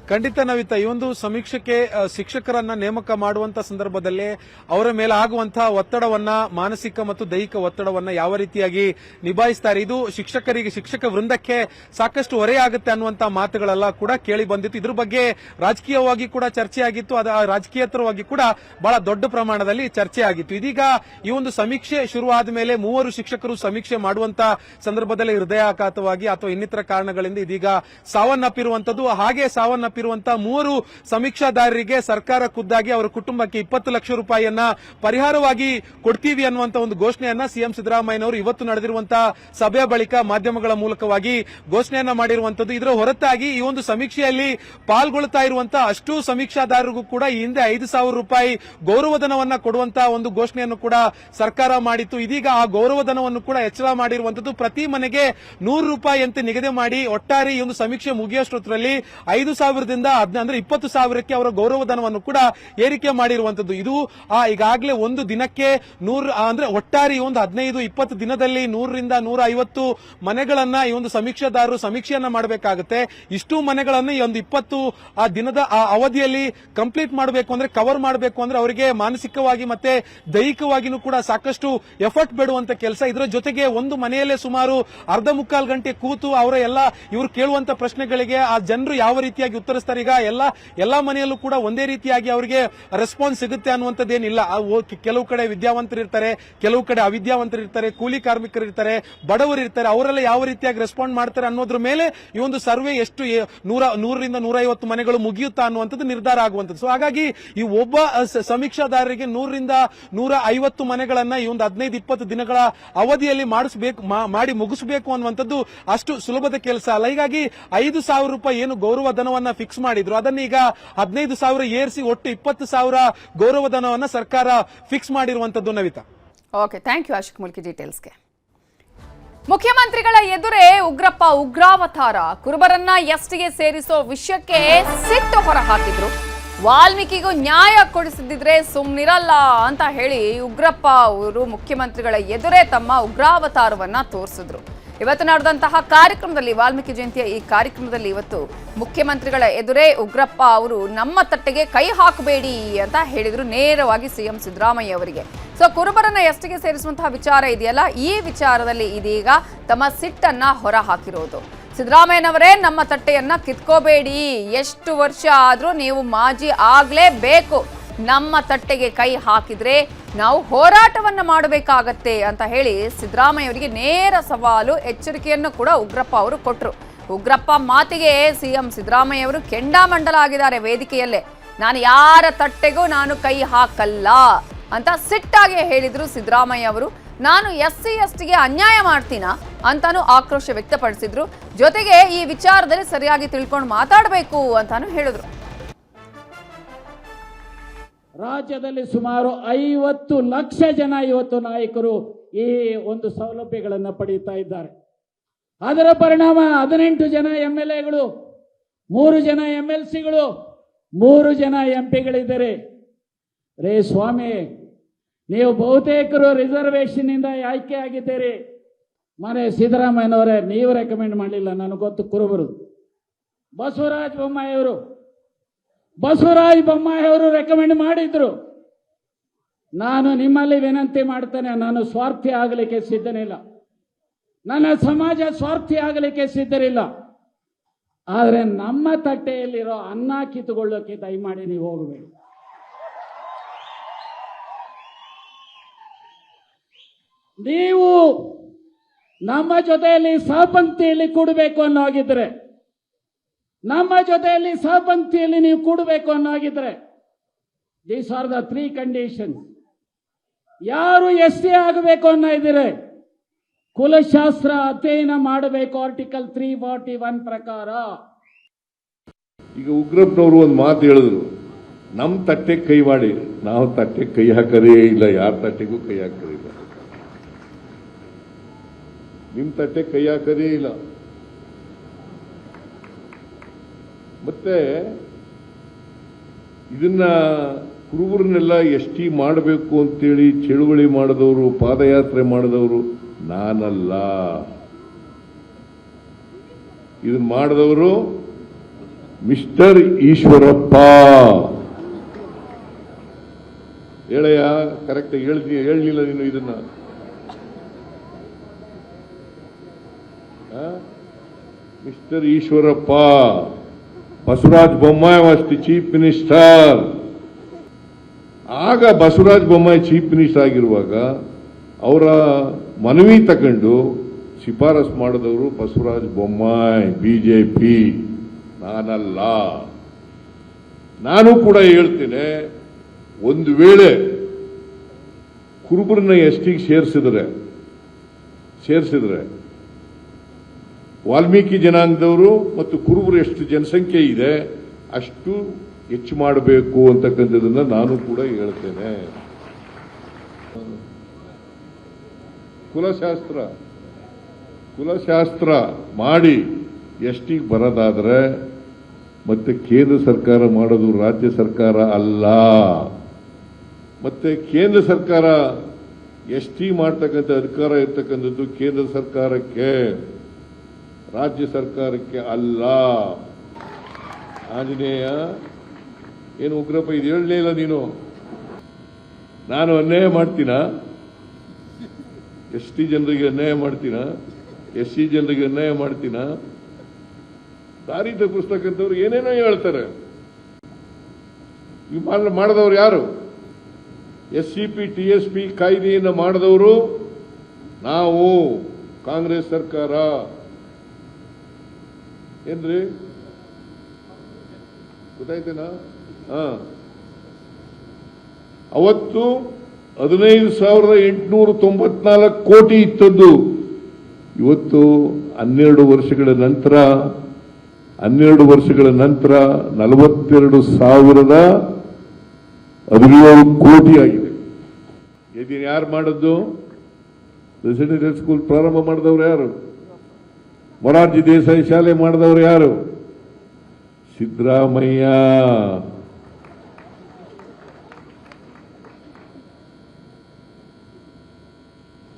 ಖಂಡಿತ ನವಿತಾ, ಈ ಒಂದು ಸಮೀಕ್ಷೆಗೆ ಶಿಕ್ಷಕರನ್ನ ನೇಮಕ ಮಾಡುವಂತ ಸಂದರ್ಭದಲ್ಲಿ ಅವರ ಮೇಲೆ ಆಗುವಂತಹ ಒತ್ತಡವನ್ನ, ಮಾನಸಿಕ ಮತ್ತು ದೈಹಿಕ ಒತ್ತಡವನ್ನ ಯಾವ ರೀತಿಯಾಗಿ ನಿಭಾಯಿಸ್ತಾರೆ, ಇದು ಶಿಕ್ಷಕ ವೃಂದಕ್ಕೆ ಸಾಕಷ್ಟು ಹೊರೆಯಾಗುತ್ತೆ ಅನ್ನುವಂತಹ ಮಾತುಗಳೆಲ್ಲ ಕೂಡ ಕೇಳಿ ಬಂದಿತ್ತು. ಇದ್ರ ಬಗ್ಗೆ ರಾಜಕೀಯವಾಗಿ ಕೂಡ ಚರ್ಚೆ ಆಗಿತ್ತು. ರಾಜಕೀಯೇತರವಾಗಿ ಕೂಡ ಬಹಳ ದೊಡ್ಡ ಪ್ರಮಾಣದಲ್ಲಿ ಚರ್ಚೆ ಆಗಿತ್ತು. ಇದೀಗ ಈ ಒಂದು ಸಮೀಕ್ಷೆ ಶುರುವಾದ ಮೇಲೆ 3 ಶಿಕ್ಷಕರು ಸಮೀಕ್ಷೆ ಮಾಡುವಂತ ಸಂದರ್ಭದಲ್ಲಿ ಹೃದಯಾಘಾತವಾಗಿ ಅಥವಾ ಇನ್ನಿತರ ಕಾರಣಗಳಿಂದ ಇದೀಗ ಸಾವನ್ನಪ್ಪಿರುವಂತದ್ದು. ಹಾಗೆ ಸಾವನ್ನಪ್ಪಿರುವಂತಹ ಮಾಡ್ತಿರುವಂತಹ 3 ಸಮೀಕ್ಷಾದಾರರಿಗೆ ಸರ್ಕಾರ ಖುದ್ದಾಗಿ ಅವರ ಕುಟುಂಬಕ್ಕೆ 20 ಲಕ್ಷ ರೂಪಾಯಿಯನ್ನ ಪರಿಹಾರವಾಗಿ ಕೊಡ್ತೀವಿ ಅನ್ನುವಂತ ಒಂದು ಘೋಷಣೆಯನ್ನ ಸಿಎಂ ಸಿದ್ದರಾಮಯ್ಯನವರು ಇವತ್ತು ನಡೆದಿರುವಂತಹ ಸಭೆಯ ಬಳಿಕ ಮಾಧ್ಯಮಗಳ ಮೂಲಕವಾಗಿ ಘೋಷಣೆಯನ್ನ ಮಾಡಿರುವಂತದ್ದು. ಇದರ ಹೊರತಾಗಿ ಈ ಒಂದು ಸಮೀಕ್ಷೆಯಲ್ಲಿ ಪಾಲ್ಗೊಳ್ತಾ ಇರುವಂತಹ ಅಷ್ಟು ಸಮೀಕ್ಷಾದಾರರಿಗೂ ಕೂಡ ಈ ಹಿಂದೆ 5,000 ರೂಪಾಯಿ ಗೌರವಧನವನ್ನ ಕೊಡುವಂತಹ ಒಂದು ಘೋಷಣೆಯನ್ನು ಕೂಡ ಸರ್ಕಾರ ಮಾಡಿತ್ತು. ಇದೀಗ ಆ ಗೌರವಧನವನ್ನು ಕೂಡ ಹೆಚ್ಚಳ ಮಾಡಿರುವಂತದ್ದು. ಪ್ರತಿ ಮನೆಗೆ 100 ರೂಪಾಯಿ ಅಂತ ನಿಗದಿ ಮಾಡಿ ಒಟ್ಟಾರೆ ಈ ಒಂದು ಸಮೀಕ್ಷೆ ಮುಗಿಯೋಷ್ಟರಲ್ಲಿ 5,000ದಿಂದ ಅಂದ್ರೆ 20,000ಕ್ಕೆ ಅವರ ಗೌರವಧನವನ್ನು ಕೂಡ ಏರಿಕೆ ಮಾಡಿರುವಂತದ್ದು. ಇದು ಈಗಾಗಲೇ ಒಂದು ದಿನಕ್ಕೆ 100 ಅಂದ್ರೆ ಒಟ್ಟಾರೆ ಈ ಒಂದು 15-20 ದಿನದಲ್ಲಿ 100ರಿಂದ 150 ಮನೆಗಳನ್ನ ಈ ಒಂದು ಸಮೀಕ್ಷಾದಾರರು ಸಮೀಕ್ಷೆಯನ್ನ ಮಾಡಬೇಕಾಗುತ್ತೆ. ಇಷ್ಟು ಮನೆಗಳನ್ನು ಈ ಒಂದು 20 ದಿನದ ಅವಧಿಯಲ್ಲಿ ಕಂಪ್ಲೀಟ್ ಮಾಡಬೇಕು ಅಂದ್ರೆ ಕವರ್ ಮಾಡಬೇಕು ಅಂದ್ರೆ ಅವರಿಗೆ ಮಾನಸಿಕವಾಗಿ ಮತ್ತೆ ದೈಹಿಕವಾಗಿನೂ ಕೂಡ ಸಾಕಷ್ಟು ಎಫರ್ಟ್ ಬೇಡುವಂತ ಕೆಲಸ. ಇದರ ಜೊತೆಗೆ ಒಂದು ಮನೆಯಲ್ಲೇ ಸುಮಾರು ಅರ್ಧ ಮುಕ್ಕಾಲು ಗಂಟೆ ಕೂತು ಅವರ ಇವರು ಕೇಳುವಂತ ಪ್ರಶ್ನೆಗಳಿಗೆ ಆ ಜನರು ಯಾವ ರೀತಿಯಾಗಿ ಉತ್ತರಿಸ್ತಾರೆ. ಈಗ ಎಲ್ಲಾ ಮನೆಯಲ್ಲೂ ಕೂಡ ಒಂದೇ ರೀತಿಯಾಗಿ ಅವರಿಗೆ ರೆಸ್ಪಾನ್ಸ್ ಸಿಗುತ್ತೆ ಅನ್ನುವಂಥದ್ದೇನಿಲ್ಲ. ಕೆಲವು ಕಡೆ ವಿದ್ಯಾವಂತರಿರ್ತಾರೆ, ಕೆಲವು ಕಡೆ ಅವಿದ್ಯಾವಂತರಿರ್ತಾರೆ, ಕೂಲಿ ಕಾರ್ಮಿಕರಿರ್ತಾರೆ, ಬಡವರು ಇರ್ತಾರೆ. ಅವರೆಲ್ಲ ಯಾವ ರೀತಿಯಾಗಿ ರೆಸ್ಪಾಂಡ್ ಮಾಡ್ತಾರೆ ಅನ್ನೋದ್ರ ಮೇಲೆ ಈ ಒಂದು ಸರ್ವೆ ಎಷ್ಟು 100ರಿಂದ 150 ಮನೆಗಳು ಮುಗಿಯುತ್ತಾ ಅನ್ನುವಂಥದ್ದು ನಿರ್ಧಾರ ಆಗುವಂಥದ್ದು. ಸೊ ಹಾಗಾಗಿ ಈ ಒಬ್ಬ ಸಮೀಕ್ಷಾದಾರರಿಗೆ 100ರಿಂದ 150 ಮನೆಗಳನ್ನ ಈ ಒಂದು 15-20 ದಿನಗಳ ಅವಧಿಯಲ್ಲಿ ಮಾಡಿ ಮುಗಿಸಬೇಕು ಅನ್ನುವಂಥದ್ದು ಅಷ್ಟು ಸುಲಭದ ಕೆಲಸ ಅಲ್ಲ. ಹೀಗಾಗಿ 5,000 ರೂಪಾಯಿ ಏನು ಗೌರವಧನವನ್ನ ಫಿಕ್ಸ್ ಮಾಡಿದ್ರು ಅದನ್ನ ಈಗ 15,000 ಏರಿಸಿ ಒಟ್ಟು 20,000 ಗೌರವಧನವನ್ನ ಸರ್ಕಾರ ಫಿಕ್ಸ್ ಮಾಡಿರುವಂತದ್ದು. Navitha, okay, thank you Ashik Mulki ಡೀಟೇಲ್ಸ್ಗೆ. ಮುಖ್ಯಮಂತ್ರಿಗಳ ಎದುರೇ ಉಗ್ರಪ್ಪ ಉಗ್ರಾವತಾರ, ಕುರುಬರನ್ನ ಎಸ್ಟಿಗೆ ಸೇರಿಸೋ ವಿಷಯಕ್ಕೆ ಸಿಟ್ಟು ಹೊರಹಾಕಿದ್ರು. ವಾಲ್ಮೀಕಿಗೂ ನ್ಯಾಯ ಕೊಡಿಸಿದ್ರೆ ಸುಮ್ನಿರಲ್ಲ ಅಂತ ಹೇಳಿ ಉಗ್ರಪ್ಪ ಅವರು ಮುಖ್ಯಮಂತ್ರಿಗಳ ಎದುರೇ ತಮ್ಮ ಉಗ್ರಾವತಾರವನ್ನ ತೋರಿಸಿದ್ರು. ಇವತ್ತು ನಡೆದಂತಹ ಕಾರ್ಯಕ್ರಮದಲ್ಲಿ, ವಾಲ್ಮೀಕಿ ಜಯಂತಿಯ ಈ ಕಾರ್ಯಕ್ರಮದಲ್ಲಿ ಇವತ್ತು ಮುಖ್ಯಮಂತ್ರಿಗಳ ಎದುರೇ ಉಗ್ರಪ್ಪ ಅವರು ನಮ್ಮ ತಟ್ಟೆಗೆ ಕೈ ಹಾಕಬೇಡಿ ಅಂತ ಹೇಳಿದ್ರು ನೇರವಾಗಿ ಸಿಎಂ ಸಿದ್ದರಾಮಯ್ಯ ಅವರಿಗೆ. ಸೊ ಕುರುಬರನ್ನ ಎಸ್ಟಿಗೆ ಸೇರಿಸುವಂತಹ ವಿಚಾರ ಇದೆಯಲ್ಲ, ಈ ವಿಚಾರದಲ್ಲಿ ಇದೀಗ ತಮ್ಮ ಸಿಟ್ಟನ್ನ ಹೊರ ಹಾಕಿರೋದು. ಸಿದ್ದರಾಮಯ್ಯನವರೇ, ನಮ್ಮ ತಟ್ಟೆಯನ್ನ ಕಿತ್ಕೋಬೇಡಿ, ಎಷ್ಟು ವರ್ಷ ಆದ್ರೂ ನೀವು ಮಾಜಿ ಆಗ್ಲೇಬೇಕು, ನಮ್ಮ ತಟ್ಟೆಗೆ ಕೈ ಹಾಕಿದ್ರೆ ನಾವು ಹೋರಾಟವನ್ನ ಮಾಡಬೇಕಾಗತ್ತೆ ಅಂತ ಹೇಳಿ ಸಿದ್ದರಾಮಯ್ಯ ಅವರಿಗೆ ನೇರ ಸವಾಲು, ಎಚ್ಚರಿಕೆಯನ್ನು ಕೂಡ ಉಗ್ರಪ್ಪ ಅವರು ಕೊಟ್ಟರು. ಉಗ್ರಪ್ಪ ಮಾತಿಗೆ ಸಿಎಂ ಸಿದ್ದರಾಮಯ್ಯ ಅವರು ಕೆಂಡಾಮಂಡಲ ಆಗಿದ್ದಾರೆ ವೇದಿಕೆಯಲ್ಲೇ. ನಾನು ಯಾರ ತಟ್ಟೆಗೂ ನಾನು ಕೈ ಹಾಕಲ್ಲ ಅಂತ ಸಿಟ್ಟಾಗಿ ಹೇಳಿದ್ರು ಸಿದ್ದರಾಮಯ್ಯ ಅವರು. ನಾನು SC STಗೆ ಅನ್ಯಾಯ ಮಾಡ್ತೀನಾ ಅಂತಾನು ಆಕ್ರೋಶ ವ್ಯಕ್ತಪಡಿಸಿದ್ರು. ಜೊತೆಗೆ ಈ ವಿಚಾರದಲ್ಲಿ ಸರಿಯಾಗಿ ತಿಳ್ಕೊಂಡು ಮಾತಾಡಬೇಕು ಅಂತಾನು ಹೇಳಿದ್ರು. ರಾಜ್ಯದಲ್ಲಿ ಸುಮಾರು 50 ಲಕ್ಷ ಜನ ಇವತ್ತು ನಾಯಕರು ಈ ಒಂದು ಸೌಲಭ್ಯಗಳನ್ನು ಪಡೆಯುತ್ತಾ ಇದ್ದಾರೆ. ಅದರ ಪರಿಣಾಮ 18 ಜನ MLAಗಳು, 3 ಜನ MLCಗಳು, 3 ಜನ MP ಗಳಿದ್ದಾರೆ. ರೇ ಸ್ವಾಮಿ, ನೀವು ಬಹುತೇಕರು ರಿಸರ್ವೇಶನ್ ಇಂದ ಆಯ್ಕೆ ಆಗಿದ್ದೀರಿ. ಮನೆ ಸಿದ್ದರಾಮಯ್ಯನವರೇ, ನೀವು ರೆಕಮೆಂಡ್ ಮಾಡಲಿಲ್ಲ, ನನಗೆ ಗೊತ್ತು. ಕುರುಬರು ಬಸವರಾಜ ಬೊಮ್ಮಾಯಿ ಅವರು ರೆಕಮೆಂಡ್ ಮಾಡಿದ್ರು. ನಾನು ನಿಮ್ಮಲ್ಲಿ ವಿನಂತಿ ಮಾಡ್ತೇನೆ, ನಾನು ಸ್ವಾರ್ಥಿ ಆಗಲಿಕ್ಕೆ ಸಿದ್ಧನಿಲ್ಲ, ನನ್ನ ಸಮಾಜ ಸ್ವಾರ್ಥಿ ಆಗಲಿಕ್ಕೆ ಸಿದ್ಧರಿಲ್ಲ. ಆದರೆ ನಮ್ಮ ತಟ್ಟೆಯಲ್ಲಿರೋ ಅನ್ನ ಕಿತ್ತುಕೊಳ್ಳೋಕೆ ದಯಮಾಡಿ ನೀವು ಹೋಗಬೇಡಿ. ನೀವು ನಮ್ಮ ಜೊತೆಯಲ್ಲಿ ಸಹಪಂಕ್ತಿಯಲ್ಲಿ ಕೂಡಬೇಕು ಅನ್ನೋ ಹಾಗಿದ್ರೆ, ನಮ್ಮ ಜೊತೆಯಲ್ಲಿ ಸಹಪಂಕ್ತಿಯಲ್ಲಿ ನೀವು ಕೂಡಬೇಕು ಅನ್ನೋ ಹಾಗಿದ್ರೆ, ದೀಸ್ ಆರ್ ದ 3 ಕಂಡೀಷನ್ಸ್. ಯಾರು SC ಆಗಬೇಕು ಅನ್ನೋ ಇದ್ರೆ ಕುಲಶಾಸ್ತ್ರ ಅಧ್ಯಯನ ಮಾಡಬೇಕು, ಆರ್ಟಿಕಲ್ 341 ಪ್ರಕಾರ. ಈಗ ಉಗ್ರಪ್ಪನವರು ಒಂದು ಮಾತು ಹೇಳಿದ್ರು, ನಮ್ಮ ತಟ್ಟೆ ಕೈ ಮಾಡಿ. ನಾವು ತಟ್ಟೆ ಕೈ ಹಾಕರೇ ಇಲ್ಲ, ಯಾರ ತಟ್ಟೆಗೂ ಕೈ ಹಾಕರೇ ಇಲ್ಲ, ನಿಮ್ಮ ತಟ್ಟೆ ಕೈ ಹಾಕರೇ ಇಲ್ಲ. ಮತ್ತೆ ಇದನ್ನ ಕುರುಬರನ್ನೆಲ್ಲ ST ಮಾಡಬೇಕು ಅಂತೇಳಿ ಚಳುವಳಿ ಮಾಡಿದವರು, ಪಾದಯಾತ್ರೆ ಮಾಡಿದವರು ನಾನಲ್ಲ. ಇದನ್ನ ಮಾಡಿದವರು ಮಿಸ್ಟರ್ ಈಶ್ವರಪ್ಪ. ಹೇಳಯ್ಯ, ಕರೆಕ್ಟ್ ಹೇಳಲಿಲ್ಲ ನೀನು ಇದನ್ನ. Mister Eshwarappa, Basavaraj Bommai was the chief minister. ಆಗ ಬಸವರಾಜ ಬೊಮ್ಮಾಯಿ ಚೀಫ್ ಮಿನಿಸ್ಟರ್ ಆಗಿರುವಾಗ ಅವರ ಮನವಿ ತಗೊಂಡು ಶಿಫಾರಸ್ ಮಾಡಿದವರು ಬಸವರಾಜ ಬೊಮ್ಮಾಯಿ, BJP, ನಾನಲ್ಲ. ನಾನು ಕೂಡ ಹೇಳ್ತೇನೆ, ಒಂದು ವೇಳೆ ಕುರುಬರನ್ನ ಎಸ್ಟಿಗೆ ಸೇರಿಸಿದ್ರೆ ವಾಲ್ಮೀಕಿ ಜನಾಂಗದವರು ಮತ್ತು ಕುರುಬರು ಎಷ್ಟು ಜನಸಂಖ್ಯೆ ಇದೆ ಅಷ್ಟು ಹೆಚ್ಚು ಮಾಡಬೇಕು ಅಂತಕ್ಕಂಥದ್ದನ್ನ ನಾನು ಕೂಡ ಹೇಳ್ತೇನೆ. ಕುಲಶಾಸ್ತ್ರ ಮಾಡಿ ಎಸ್ಟಿಗೆ ಬರೋದಾದ್ರೆ ಮತ್ತೆ ಕೇಂದ್ರ ಸರ್ಕಾರ ಮಾಡೋದು ರಾಜ್ಯ ಸರ್ಕಾರ ಅಲ್ಲ. ಮತ್ತೆ ಕೇಂದ್ರ ಸರ್ಕಾರ ಎಸ್ಟಿ ಮಾಡ್ತಕ್ಕಂಥ ಅಧಿಕಾರ ಇರ್ತಕ್ಕಂಥದ್ದು ಕೇಂದ್ರ ಸರ್ಕಾರಕ್ಕೆ, ರಾಜ್ಯ ಸರ್ಕಾರಕ್ಕೆ ಅಲ್ಲ. ಆಂಜನೇಯ, ಏನು ಉಗ್ರಪ್ಪ ಇದು ಹೇಳಲೇ ಇಲ್ಲ ನೀನು. ನಾನು ಅನ್ಯಾಯ ಮಾಡ್ತೀನ? ಎಸ್ಟಿ ಜನರಿಗೆ ಅನ್ಯಾಯ ಮಾಡ್ತೀನ? ಎಸ್ಸಿ ಜನರಿಗೆ ಅನ್ಯಾಯ ಮಾಡ್ತೀನ? ದಾರಿ ತಪ್ಪಿಸ್ತಕ್ಕಂಥವ್ರು ಏನೇನೋ ಹೇಳ್ತಾರೆ. ಮಾಡಿದವರು ಯಾರು? SCP TSP ಕಾಯ್ದೆಯನ್ನು ಮಾಡಿದವರು ನಾವು, ಕಾಂಗ್ರೆಸ್ ಸರ್ಕಾರ. ಏನ್ರಿ ಗೊತ್ತಾಯ್ತೇನಾ? ಅವತ್ತು 15,894 ಕೋಟಿ ಇತ್ತದ್ದು. ಇವತ್ತು 12 ವರ್ಷಗಳ ನಂತರ 42,017 ಕೋಟಿ ಆಗಿದೆ. ಇದನ್ನು ಯಾರು ಮಾಡದ್ದು? ರೆಸಿಡೆನ್ಷಿಯಲ್ ಸ್ಕೂಲ್ ಪ್ರಾರಂಭ ಮಾಡಿದವರು ಯಾರು? ಮೊರಾರ್ಜಿ ದೇಸಾಯಿ ಶಾಲೆ ಮಾಡಿದವರು ಯಾರು? ಸಿದ್ದರಾಮಯ್ಯ.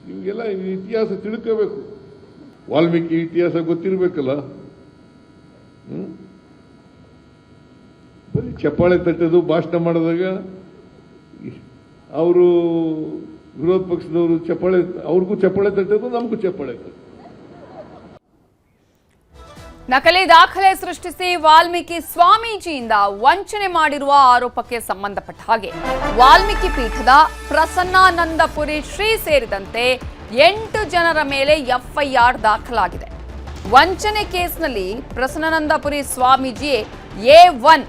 ನಿಮಗೆಲ್ಲ ಇತಿಹಾಸ ತಿಳ್ಕೋಬೇಕು. ವಾಲ್ಮೀಕಿ ಇತಿಹಾಸ ಗೊತ್ತಿರಬೇಕಲ್ಲ. ಬರೀ ಚಪ್ಪಾಳೆ ತಟ್ಟೋದು, ಭಾಷಣ ಮಾಡಿದಾಗ ಅವರು ವಿರೋಧ ಪಕ್ಷದವರು ಅವ್ರಿಗೂ ಚಪ್ಪಾಳೆ ತಟ್ಟೋದು, ನಮಗೂ ಚಪ್ಪಾಳೆ ತಟ್ಟೋದು. ನಕಲಿ ದಾಖಲೆ ಸೃಷ್ಟಿಸಿ ವಾಲ್ಮೀಕಿ ಸ್ವಾಮೀಜಿಯಿಂದ ವಂಚನೆ ಮಾಡಿರುವ ಆರೋಪಕ್ಕೆ ಸಂಬಂಧಪಟ್ಟ ಹಾಗೆ ವಾಲ್ಮೀಕಿ ಪೀಠದ ಪ್ರಸನ್ನಾನಂದಪುರಿ ಶ್ರೀ ಸೇರಿದಂತೆ 8 ಜನರ ಮೇಲೆ FIR ದಾಖಲಾಗಿದೆ. ವಂಚನೆ ಕೇಸ್ನಲ್ಲಿ Prasannananda Puri Swamiji A1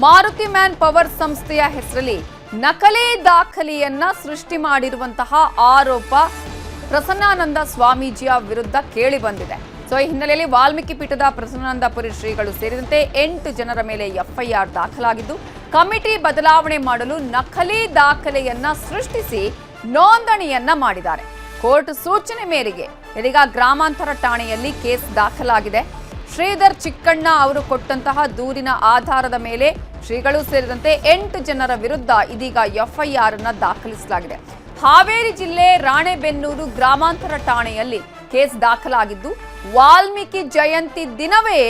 Maruti man power ಸಂಸ್ಥೆಯ ಹೆಸರಲ್ಲಿ ನಕಲಿ ದಾಖಲೆಯನ್ನ ಸೃಷ್ಟಿ ಮಾಡಿರುವಂತಹ ಆರೋಪ ಪ್ರಸನ್ನಾನಂದ ಸ್ವಾಮೀಜಿಯ ವಿರುದ್ಧ ಕೇಳಿ ಬಂದಿದೆ. ಸೊ ಈ ಹಿನ್ನೆಲೆಯಲ್ಲಿ ವಾಲ್ಮೀಕಿ ಪೀಠದ ಪ್ರಸನ್ನಾನಂದಪುರಿ ಶ್ರೀಗಳು ಸೇರಿದಂತೆ 8 ಜನರ ಮೇಲೆ FIR ದಾಖಲಾಗಿದ್ದು, ಕಮಿಟಿ ಬದಲಾವಣೆ ಮಾಡಲು ನಕಲಿ ದಾಖಲೆಯನ್ನ ಸೃಷ್ಟಿಸಿ ನೋಂದಣಿಯನ್ನ ಮಾಡಿದ್ದಾರೆ. ಕೋರ್ಟ್ ಸೂಚನೆ ಮೇರೆಗೆ ಇದೀಗ ಗ್ರಾಮಾಂತರ ಠಾಣೆಯಲ್ಲಿ ಕೇಸ್ ದಾಖಲಾಗಿದೆ. ಶ್ರೀಧರ್ ಚಿಕ್ಕಣ್ಣ ಅವರು ಕೊಟ್ಟಂತಹ ದೂರಿನ ಆಧಾರದ ಮೇಲೆ ಶ್ರೀಗಳು ಸೇರಿದಂತೆ 8 ಜನರ ವಿರುದ್ಧ ಇದೀಗ FIR ಅನ್ನ ದಾಖಲಿಸಲಾಗಿದೆ. ಹಾವೇರಿ ಜಿಲ್ಲೆ ರಾಣೆಬೆನ್ನೂರು ಗ್ರಾಮಾಂತರ ಠಾಣೆಯಲ್ಲಿ ಕೇಸ್ ದಾಖಲಾಗಿದ್ದು, ವಾಲ್ಮೀಕಿ ಜಯಂತಿ ದಿನವೇ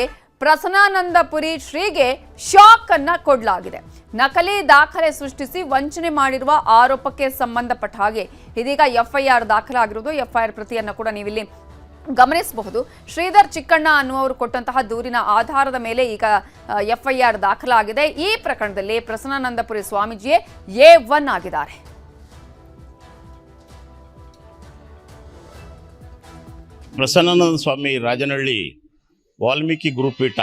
ಪ್ರಸನ್ನಾನಂದಪುರಿ ಶ್ರೀಗೆ ಶಾಕ್ ಅನ್ನ ಕೊಡಲಾಗಿದೆ. ನಕಲಿ ದಾಖಲೆ ಸೃಷ್ಟಿಸಿ ವಂಚನೆ ಮಾಡಿರುವ ಆರೋಪಕ್ಕೆ ಸಂಬಂಧಪಟ್ಟ ಹಾಗೆ ಇದೀಗ FIR ದಾಖಲಾಗಿರುವುದು. FIR ಪ್ರತಿಯನ್ನು ಕೂಡ ನೀವಿಲ್ಲಿ ಗಮನಿಸಬಹುದು. ಶ್ರೀಧರ್ ಚಿಕ್ಕಣ್ಣ ಅನ್ನುವರು ಕೊಟ್ಟಂತಹ ದೂರಿನ ಆಧಾರದ ಮೇಲೆ ಈಗ FIR ದಾಖಲಾಗಿದೆ. ಈ ಪ್ರಕರಣದಲ್ಲಿ ಪ್ರಸನ್ನಾನಂದಪುರಿ ಸ್ವಾಮೀಜಿಯೇ A1 ಆಗಿದ್ದಾರೆ. ಪ್ರಸನ್ನಾನಂದ ಸ್ವಾಮಿ ರಾಜನಹಳ್ಳಿ ವಾಲ್ಮೀಕಿ ಗುರುಪೀಠ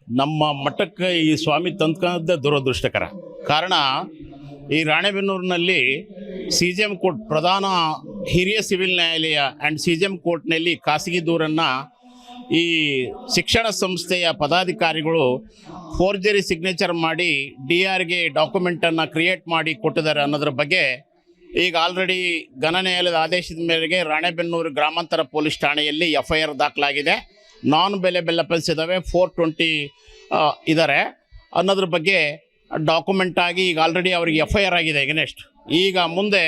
ನಮ್ಮ ಮಠಕ್ಕೆ ಈ ಸ್ವಾಮಿ ತಂದ್ಕೊಂಡದ್ದೇ ದುರದೃಷ್ಟಕರ. ಕಾರಣ, ಈ ರಾಣೆಬೆನ್ನೂರಿನಲ್ಲಿ CJM ಕೋರ್ಟ್, ಪ್ರಧಾನ ಹಿರಿಯ ಸಿವಿಲ್ ನ್ಯಾಯಾಲಯ ಆ್ಯಂಡ್ CJM ಕೋರ್ಟ್ನಲ್ಲಿ ಖಾಸಗಿ ದೂರನ್ನು ಈ ಶಿಕ್ಷಣ ಸಂಸ್ಥೆಯ ಪದಾಧಿಕಾರಿಗಳು ಫೋರ್ಜರಿ ಸಿಗ್ನೇಚರ್ ಮಾಡಿ DR ಡಾಕ್ಯುಮೆಂಟನ್ನು ಕ್ರಿಯೇಟ್ ಮಾಡಿ ಕೊಟ್ಟಿದ್ದಾರೆ ಅನ್ನೋದ್ರ ಬಗ್ಗೆ ಈಗ ಆಲ್ರೆಡಿ ಘನ ನ್ಯಾಯಾಲಯದ ಆದೇಶದ ಮೇರೆಗೆ ರಾಣೆಬೆನ್ನೂರು ಗ್ರಾಮಾಂತರ ಪೊಲೀಸ್ ಠಾಣೆಯಲ್ಲಿ FIR ದಾಖಲಾಗಿದೆ. ನಾನ್ ಬೆಲೆಬಲ್ ಅಫೆನ್ಸ್ ಇದ್ದಾವೆ, 420 ಇದ್ದಾರೆ ಅನ್ನೋದ್ರ ಬಗ್ಗೆ ಡಾಕ್ಯುಮೆಂಟ್ ಆಗಿ ಈಗ ಆಲ್ರೆಡಿ ಅವರಿಗೆ FIR ಆಗಿದೆ. ಈಗ ನೆಕ್ಸ್ಟ್ ಈಗ ಮುಂದೆ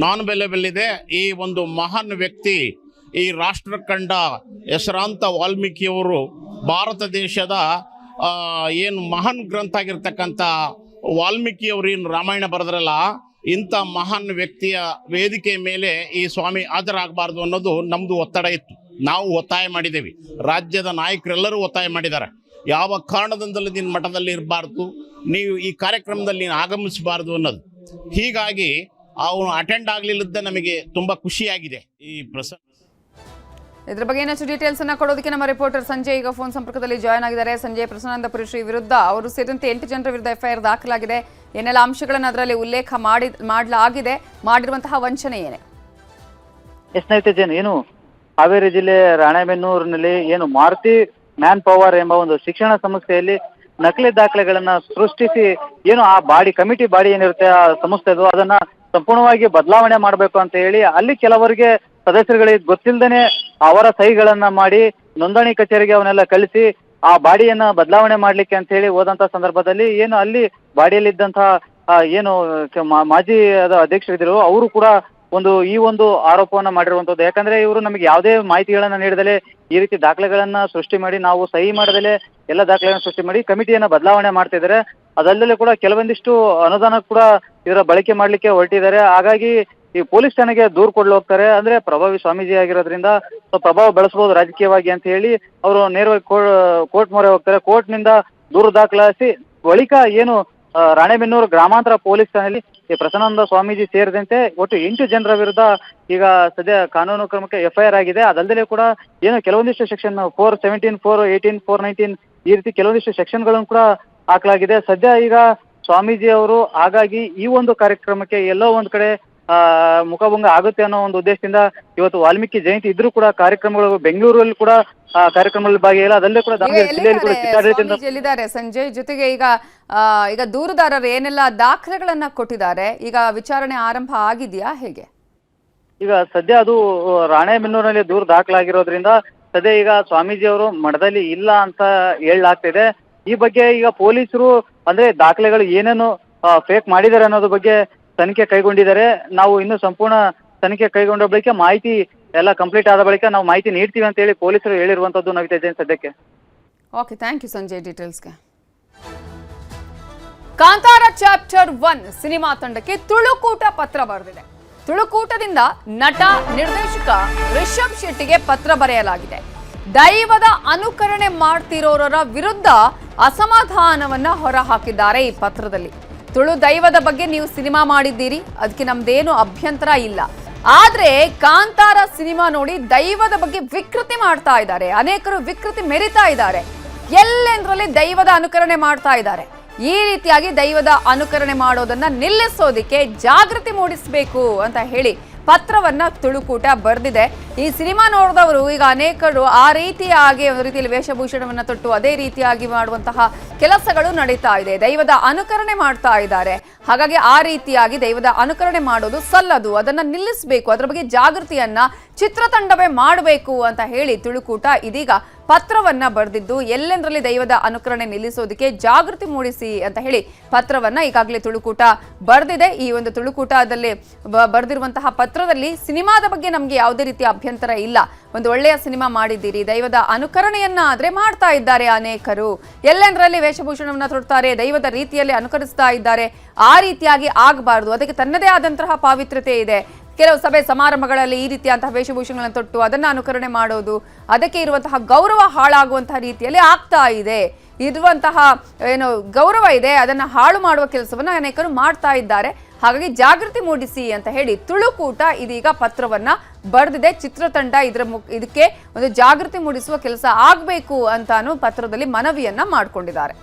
ನಾನ್ ಬೆಲೆಬಲ್ ಇದೆ. ಈ ಒಂದು ಮಹಾನ್ ವ್ಯಕ್ತಿ, ಈ ರಾಷ್ಟ್ರ ಕಂಡ ಹೆಸರಾಂತ ವಾಲ್ಮೀಕಿಯವರು ಭಾರತ ದೇಶದ ಏನು ಮಹಾನ್ ಗ್ರಂಥ ಆಗಿರ್ತಕ್ಕಂಥ ವಾಲ್ಮೀಕಿಯವರು ಏನು ರಾಮಾಯಣ ಬರೆದ್ರಲ್ಲ, ಇಂಥ ಮಹಾನ್ ವ್ಯಕ್ತಿಯ ವೇದಿಕೆ ಮೇಲೆ ಈ ಸ್ವಾಮಿ ಹಾಜರಾಗಬಾರ್ದು ಅನ್ನೋದು ನಮ್ಮದು ಒತ್ತಡ ಇತ್ತು. ನಾವು ಒತ್ತಾಯ ಮಾಡಿದ್ದೇವೆ, ರಾಜ್ಯದ ನಾಯಕರೆಲ್ಲರೂ ಒತ್ತಾಯ ಮಾಡಿದ್ದಾರೆ. ಯಾವ ಕಾರಣದಿಂದಲೂ ನಿನ್ನ ಮಠದಲ್ಲಿ ಇರಬಾರ್ದು, ನೀವು ಈ ಕಾರ್ಯಕ್ರಮದಲ್ಲಿ ನೀನು ಆಗಮಿಸಬಾರ್ದು ಅನ್ನೋದು. ಹೀಗಾಗಿ ಅವನು ಅಟೆಂಡ್ ಆಗಲಿಲ್ಲದ್ದೇ ನಮಗೆ ತುಂಬ ಖುಷಿಯಾಗಿದೆ. ಈ ಇದ್ರ ಬಗ್ಗೆ ಇನ್ನಷ್ಟು ಡೀಟೇಲ್ಸ್ ಅನ್ನ ಕೊಡೋದಕ್ಕೆ ನಮ್ಮ ರಿಪೋರ್ಟರ್ ಸಂಜಯ್ ಈಗ ಫೋನ್ ಸಂಪರ್ಕದಲ್ಲಿ ಜಾಯ್ನ್ ಆಗಿದ್ದಾರೆ. ಸಂಜಯ್, ಪ್ರಸನ್ನಾನಂದಪುರಿ ಶ್ರೀ ವಿರುದ್ಧ ಅವರು ಸೇರಿದಂತೆ 8 ಜನರ ವಿರುದ್ಧ ಎಫ್ಐಆರ್ ದಾಖಲಾಗಿದೆ. ಏನೆಲ್ಲ ಅಂಶಗಳನ್ನು ಅದರಲ್ಲಿ ಉಲ್ಲೇಖ ಮಾಡಲಾಗಿದೆ, ಮಾಡಿರುವಂತಹ ವಂಚನೆ ಏನೇ? ಏನು ಹಾವೇರಿ ಜಿಲ್ಲೆ ರಾಣೆಬೆನ್ನೂರಿನಲ್ಲಿ ಏನು ಮಾರುತಿ ಮ್ಯಾನ್ ಪವರ್ ಎಂಬ ಒಂದು ಶಿಕ್ಷಣ ಸಂಸ್ಥೆಯಲ್ಲಿ ನಕಲಿ ದಾಖಲೆಗಳನ್ನ ಸೃಷ್ಟಿಸಿ ಏನು ಆ ಕಮಿಟಿ ಬಾಡಿ ಏನಿರುತ್ತೆ ಆ ಸಂಸ್ಥೆದು ಅದನ್ನ ಸಂಪೂರ್ಣವಾಗಿ ಬದಲಾವಣೆ ಮಾಡಬೇಕು ಅಂತ ಹೇಳಿ ಅಲ್ಲಿ ಕೆಲವರಿಗೆ ಸದಸ್ಯರುಗಳಿಗೆ ಗೊತ್ತಿಲ್ಲದೇನೆ ಅವರ ಸಹಿಗಳನ್ನ ಮಾಡಿ ನೋಂದಣಿ ಕಚೇರಿಗೆ ಅವನ್ನೆಲ್ಲ ಕಳಿಸಿ ಆ ಬಾಡಿಯನ್ನ ಬದಲಾವಣೆ ಮಾಡ್ಲಿಕ್ಕೆ ಅಂತ ಹೇಳಿ ಹೋದಂತ ಸಂದರ್ಭದಲ್ಲಿ ಏನು ಅಲ್ಲಿ ಬಾಡಿಯಲ್ಲಿದ್ದಂತಹ ಏನು ಮಾಜಿ ಅಧ್ಯಕ್ಷರಿದ್ದರು ಅವರು ಕೂಡ ಈ ಒಂದು ಆರೋಪವನ್ನ ಮಾಡಿರುವಂತದ್ದು. ಯಾಕಂದ್ರೆ ಇವರು ನಮಗೆ ಯಾವುದೇ ಮಾಹಿತಿಗಳನ್ನ ನೀಡದಲೆ ಈ ರೀತಿ ದಾಖಲೆಗಳನ್ನ ಸೃಷ್ಟಿ ಮಾಡಿ ನಾವು ಸಹಿ ಮಾಡದಲೆ ಎಲ್ಲ ದಾಖಲೆಗಳನ್ನ ಸೃಷ್ಟಿ ಮಾಡಿ ಕಮಿಟಿಯನ್ನ ಬದಲಾವಣೆ ಮಾಡ್ತಿದ್ದಾರೆ. ಅದಲ್ಲದೆ ಕೂಡ ಕೆಲವೊಂದಿಷ್ಟು ಅನುದಾನ ಕೂಡ ಇದರ ಬಳಕೆ ಮಾಡ್ಲಿಕ್ಕೆ ಹೊರಟಿದ್ದಾರೆ. ಹಾಗಾಗಿ ಈ ಪೊಲೀಸ್ ಠಾಣೆಗೆ ದೂರು ಕೊಡ್ಲು ಹೋಗ್ತಾರೆ. ಅಂದ್ರೆ ಪ್ರಭಾವಿ ಸ್ವಾಮೀಜಿ ಆಗಿರೋದ್ರಿಂದ ಪ್ರಭಾವ ಬೆಳೆಸಬಹುದು ರಾಜಕೀಯವಾಗಿ ಅಂತ ಹೇಳಿ ಅವರು ನೇರವಾಗಿ ಕೋರ್ಟ್ ಮೊರೆ ಹೋಗ್ತಾರೆ. ಕೋರ್ಟ್ ನಿಂದ ದೂರು ದಾಖಲಿಸಿ ಬಳಿಕ ಏನು ರಾಣೆಬೆನ್ನೂರು ಗ್ರಾಮಾಂತರ ಪೊಲೀಸ್ ಠಾಣೆಯಲ್ಲಿ ಪ್ರಸನ್ನಾನಂದ ಸ್ವಾಮೀಜಿ ಸೇರಿದಂತೆ ಒಟ್ಟು 8 ಜನರ ವಿರುದ್ಧ ಈಗ ಸದ್ಯ ಕಾನೂನು ಕ್ರಮಕ್ಕೆ ಎಫ್ಐಆರ್ ಆಗಿದೆ. ಅದಲ್ಲದೆ ಕೂಡ ಏನು ಕೆಲವೊಂದಿಷ್ಟು ಸೆಕ್ಷನ್ 417, 418, 419 ಈ ರೀತಿ ಕೆಲವೊಂದಿಷ್ಟು ಸೆಕ್ಷನ್ಗಳನ್ನು ಕೂಡ ಹಾಕಲಾಗಿದೆ. ಸದ್ಯ ಈಗ ಸ್ವಾಮೀಜಿ ಅವರು ಹಾಗಾಗಿ ಈ ಒಂದು ಕಾರ್ಯಕ್ರಮಕ್ಕೆ ಎಲ್ಲೋ ಒಂದ್ ಕಡೆ ಮುಖಭಂಗ ಆಗುತ್ತೆ ಅನ್ನೋ ಒಂದು ಉದ್ದೇಶದಿಂದ ಇವತ್ತು ವಾಲ್ಮೀಕಿ ಜಯಂತಿ ಇದ್ರೂ ಕೂಡ ಕಾರ್ಯಕ್ರಮಗಳು ಬೆಂಗಳೂರಲ್ಲಿ ಕೂಡ ಕಾರ್ಯಕ್ರಮದಲ್ಲಿ ಭಾಗಿಯಾಗಿಲ್ಲ. ಅದಲ್ಲೇ ಕೂಡ ಜಿಲ್ಲೆಯಲ್ಲಿ ಕೂಡ ಎಲ್ಲಿದ್ದಾರೆ ಸಂಜಯ್? ಜೊತೆಗೆ ಈಗ ದೂರುದಾರರು ಏನೆಲ್ಲ ದಾಖಲೆಗಳನ್ನ ಕೊಟ್ಟಿದ್ದಾರೆ, ಈಗ ವಿಚಾರಣೆ ಆರಂಭ ಆಗಿದೆಯಾ ಹೇಗೆ? ಈಗ ಸದ್ಯ ಅದು ರಾಣೆಬೆನ್ನೂರಿನಲ್ಲಿ ದೂರು ದಾಖಲಾಗಿರೋದ್ರಿಂದ ಸದ್ಯ ಈಗ ಸ್ವಾಮೀಜಿ ಅವರು ಮಠದಲ್ಲಿ ಇಲ್ಲ ಅಂತ ಹೇಳಲಾಗ್ತಿದೆ. ಈ ಬಗ್ಗೆ ಈಗ ಪೊಲೀಸರು ಅಂದ್ರೆ ದಾಖಲೆಗಳು ಏನೇನು ಫೇಕ್ ಮಾಡಿದ್ದಾರೆ ಅನ್ನೋದ್ರ ಬಗ್ಗೆ ತನಿಖೆ ಕೈಗೊಂಡಿದ್ದಾರೆ. ನಾವು ಇನ್ನು ಸಂಪೂರ್ಣ ತನಿಖೆ ಕೈಗೊಂಡ ಬಳಿಕ ಮಾಹಿತಿ ಎಲ್ಲ ಕಂಪ್ಲೀಟ್ ಆದ ಬಳಿಕ ನಾವು ಮಾಹಿತಿ ನೀಡ್ತೀವಿ ಅಂತ ಹೇಳಿ ಪೊಲೀಸರು ಹೇಳಿರುವಂತದ್ದು ನವಿತಾ ಇದ್ದೇನೆ ಸದ್ಯಕ್ಕೆ. ಓಕೆ, ಥ್ಯಾಂಕ್ ಯು ಸಂಜಯ್ ಡೀಟೇಲ್ಸ್ಗೆ. ಕಾಂತಾರ ಚಾಪ್ಟರ್ 1 ಸಿನಿಮಾ ತಂಡಕ್ಕೆ ತುಳುಕೂಟ ಪತ್ರ ಬರೆದಿದೆ. ತುಳುಕೂಟದಿಂದ ನಟ ನಿರ್ದೇಶಕ ರಿಷಬ್ ಶೆಟ್ಟಿಗೆ ಪತ್ರ ಬರೆಯಲಾಗಿದೆ. ದೈವದ ಅನುಕರಣೆ ಮಾಡ್ತಿರೋರ ವಿರುದ್ಧ ಅಸಮಾಧಾನವನ್ನ ಹೊರಹಾಕಿದ್ದಾರೆ. ಈ ಪತ್ರದಲ್ಲಿ ತುಳು ದೈವದ ಬಗ್ಗೆ ನೀವು ಸಿನಿಮಾ ಮಾಡಿದ್ದೀರಿ, ಅದಕ್ಕೆ ನಮ್ದೇನು ಅಭ್ಯಂತರ ಇಲ್ಲ. ಆದ್ರೆ ಕಾಂತಾರ ಸಿನಿಮಾ ನೋಡಿ ದೈವದ ಬಗ್ಗೆ ವಿಕೃತಿ ಮಾಡ್ತಾ ಇದ್ದಾರೆ. ಅನೇಕರು ವಿಕೃತಿ ಮೆರಿತಾ ಇದ್ದಾರೆ. ಎಲ್ಲೆಂದ್ರಲ್ಲಿ ದೈವದ ಅನುಕರಣೆ ಮಾಡ್ತಾ ಇದ್ದಾರೆ. ಈ ರೀತಿಯಾಗಿ ದೈವದ ಅನುಕರಣೆ ಮಾಡೋದನ್ನ ನಿಲ್ಲಿಸೋದಿಕ್ಕೆ ಜಾಗೃತಿ ಮೂಡಿಸಬೇಕು ಅಂತ ಹೇಳಿ ಪತ್ರವನ್ನ ತುಳುಕೂಟ ಬರೆದಿದೆ. ಈ ಸಿನಿಮಾ ನೋಡಿದವರು ಈಗ ಅನೇಕರು ಆ ರೀತಿಯಾಗಿ ಒಂದು ರೀತಿಯಲ್ಲಿ ವೇಷಭೂಷಣವನ್ನ ತೊಟ್ಟು ಅದೇ ರೀತಿಯಾಗಿ ಮಾಡುವಂತಹ ಕೆಲಸಗಳು ನಡೀತಾ ಇದೆ. ದೈವದ ಅನುಕರಣೆ ಮಾಡ್ತಾ ಇದ್ದಾರೆ. ಹಾಗಾಗಿ ಆ ರೀತಿಯಾಗಿ ದೈವದ ಅನುಕರಣೆ ಮಾಡೋದು ಸಲ್ಲದು, ಅದನ್ನ ನಿಲ್ಲಿಸಬೇಕು, ಅದರ ಬಗ್ಗೆ ಜಾಗೃತಿಯನ್ನ ಚಿತ್ರತಂಡವೇ ಮಾಡಬೇಕು ಅಂತ ಹೇಳಿ ತುಳುಕೂಟ ಇದೀಗ ಪತ್ರವನ್ನ ಬರೆದಿದ್ದು ಎಲ್ಲೆಂದರಲ್ಲಿ ದೈವದ ಅನುಕರಣೆ ನಿಲ್ಲಿಸೋದಕ್ಕೆ ಜಾಗೃತಿ ಮೂಡಿಸಿ ಅಂತ ಹೇಳಿ ಪತ್ರವನ್ನ ಈಗಾಗಲೇ ತುಳುಕೂಟ ಬರೆದಿದೆ. ಈ ಒಂದು ತುಳುಕೂಟದಲ್ಲಿ ಬರೆದಿರುವಂತಹ ಪತ್ರದಲ್ಲಿ ಸಿನಿಮಾದ ಬಗ್ಗೆ ನಮ್ಗೆ ಯಾವುದೇ ರೀತಿಯ ಅಭ್ಯಂತರ ಇಲ್ಲ, ಒಂದು ಒಳ್ಳೆಯ ಸಿನಿಮಾ ಮಾಡಿದ್ದೀರಿ, ದೈವದ ಅನುಕರಣೆಯನ್ನ ಆದ್ರೆ ಮಾಡ್ತಾ ಇದ್ದಾರೆ ಅನೇಕರು, ಎಲ್ಲೆಂದರಲ್ಲಿ ವೇಷಭೂಷಣವನ್ನ ತೊಡ್ತಾರೆ, ದೈವದ ರೀತಿಯಲ್ಲಿ ಅನುಕರಿಸ್ತಾ ಇದ್ದಾರೆ, ಆ ರೀತಿಯಾಗಿ ಆಗಬಾರ್ದು, ಅದಕ್ಕೆ ತನ್ನದೇ ಆದಂತಹ ಪಾವಿತ್ರ್ಯತೆ ಇದೆ. ಕೆಲವು ಸಭೆ ಸಮಾರಂಭಗಳಲ್ಲಿ ಈ ರೀತಿಯಂತಹ ವೇಷಭೂಷಣಗಳನ್ನು ತೊಟ್ಟು ಅದನ್ನ ಅನುಕರಣೆ ಮಾಡೋದು, ಅದಕ್ಕೆ ಇರುವಂತಹ ಗೌರವ ಹಾಳಾಗುವಂತಹ ರೀತಿಯಲ್ಲಿ ಆಗ್ತಾ ಇದೆ. ಇರುವಂತಹ ಏನು ಗೌರವ ಇದೆ ಅದನ್ನ ಹಾಳು ಮಾಡುವ ಕೆಲಸವನ್ನ ಅನೇಕರು ಮಾಡ್ತಾ ಇದ್ದಾರೆ. ಹಾಗಾಗಿ ಜಾಗೃತಿ ಮೂಡಿಸಿ ಅಂತ ಹೇಳಿ ತುಳುಕೂಟ ಇದೀಗ ಪತ್ರವನ್ನ ಬರೆದಿದೆ. ಚಿತ್ರತಂಡ ಇದಕ್ಕೆ ಒಂದು ಜಾಗೃತಿ ಮೂಡಿಸುವ ಕೆಲಸ ಆಗಬೇಕು ಅಂತಾನು ಪತ್ರದಲ್ಲಿ ಮನವಿಯನ್ನ ಮಾಡಿಕೊಂಡಿದ್ದಾರೆ.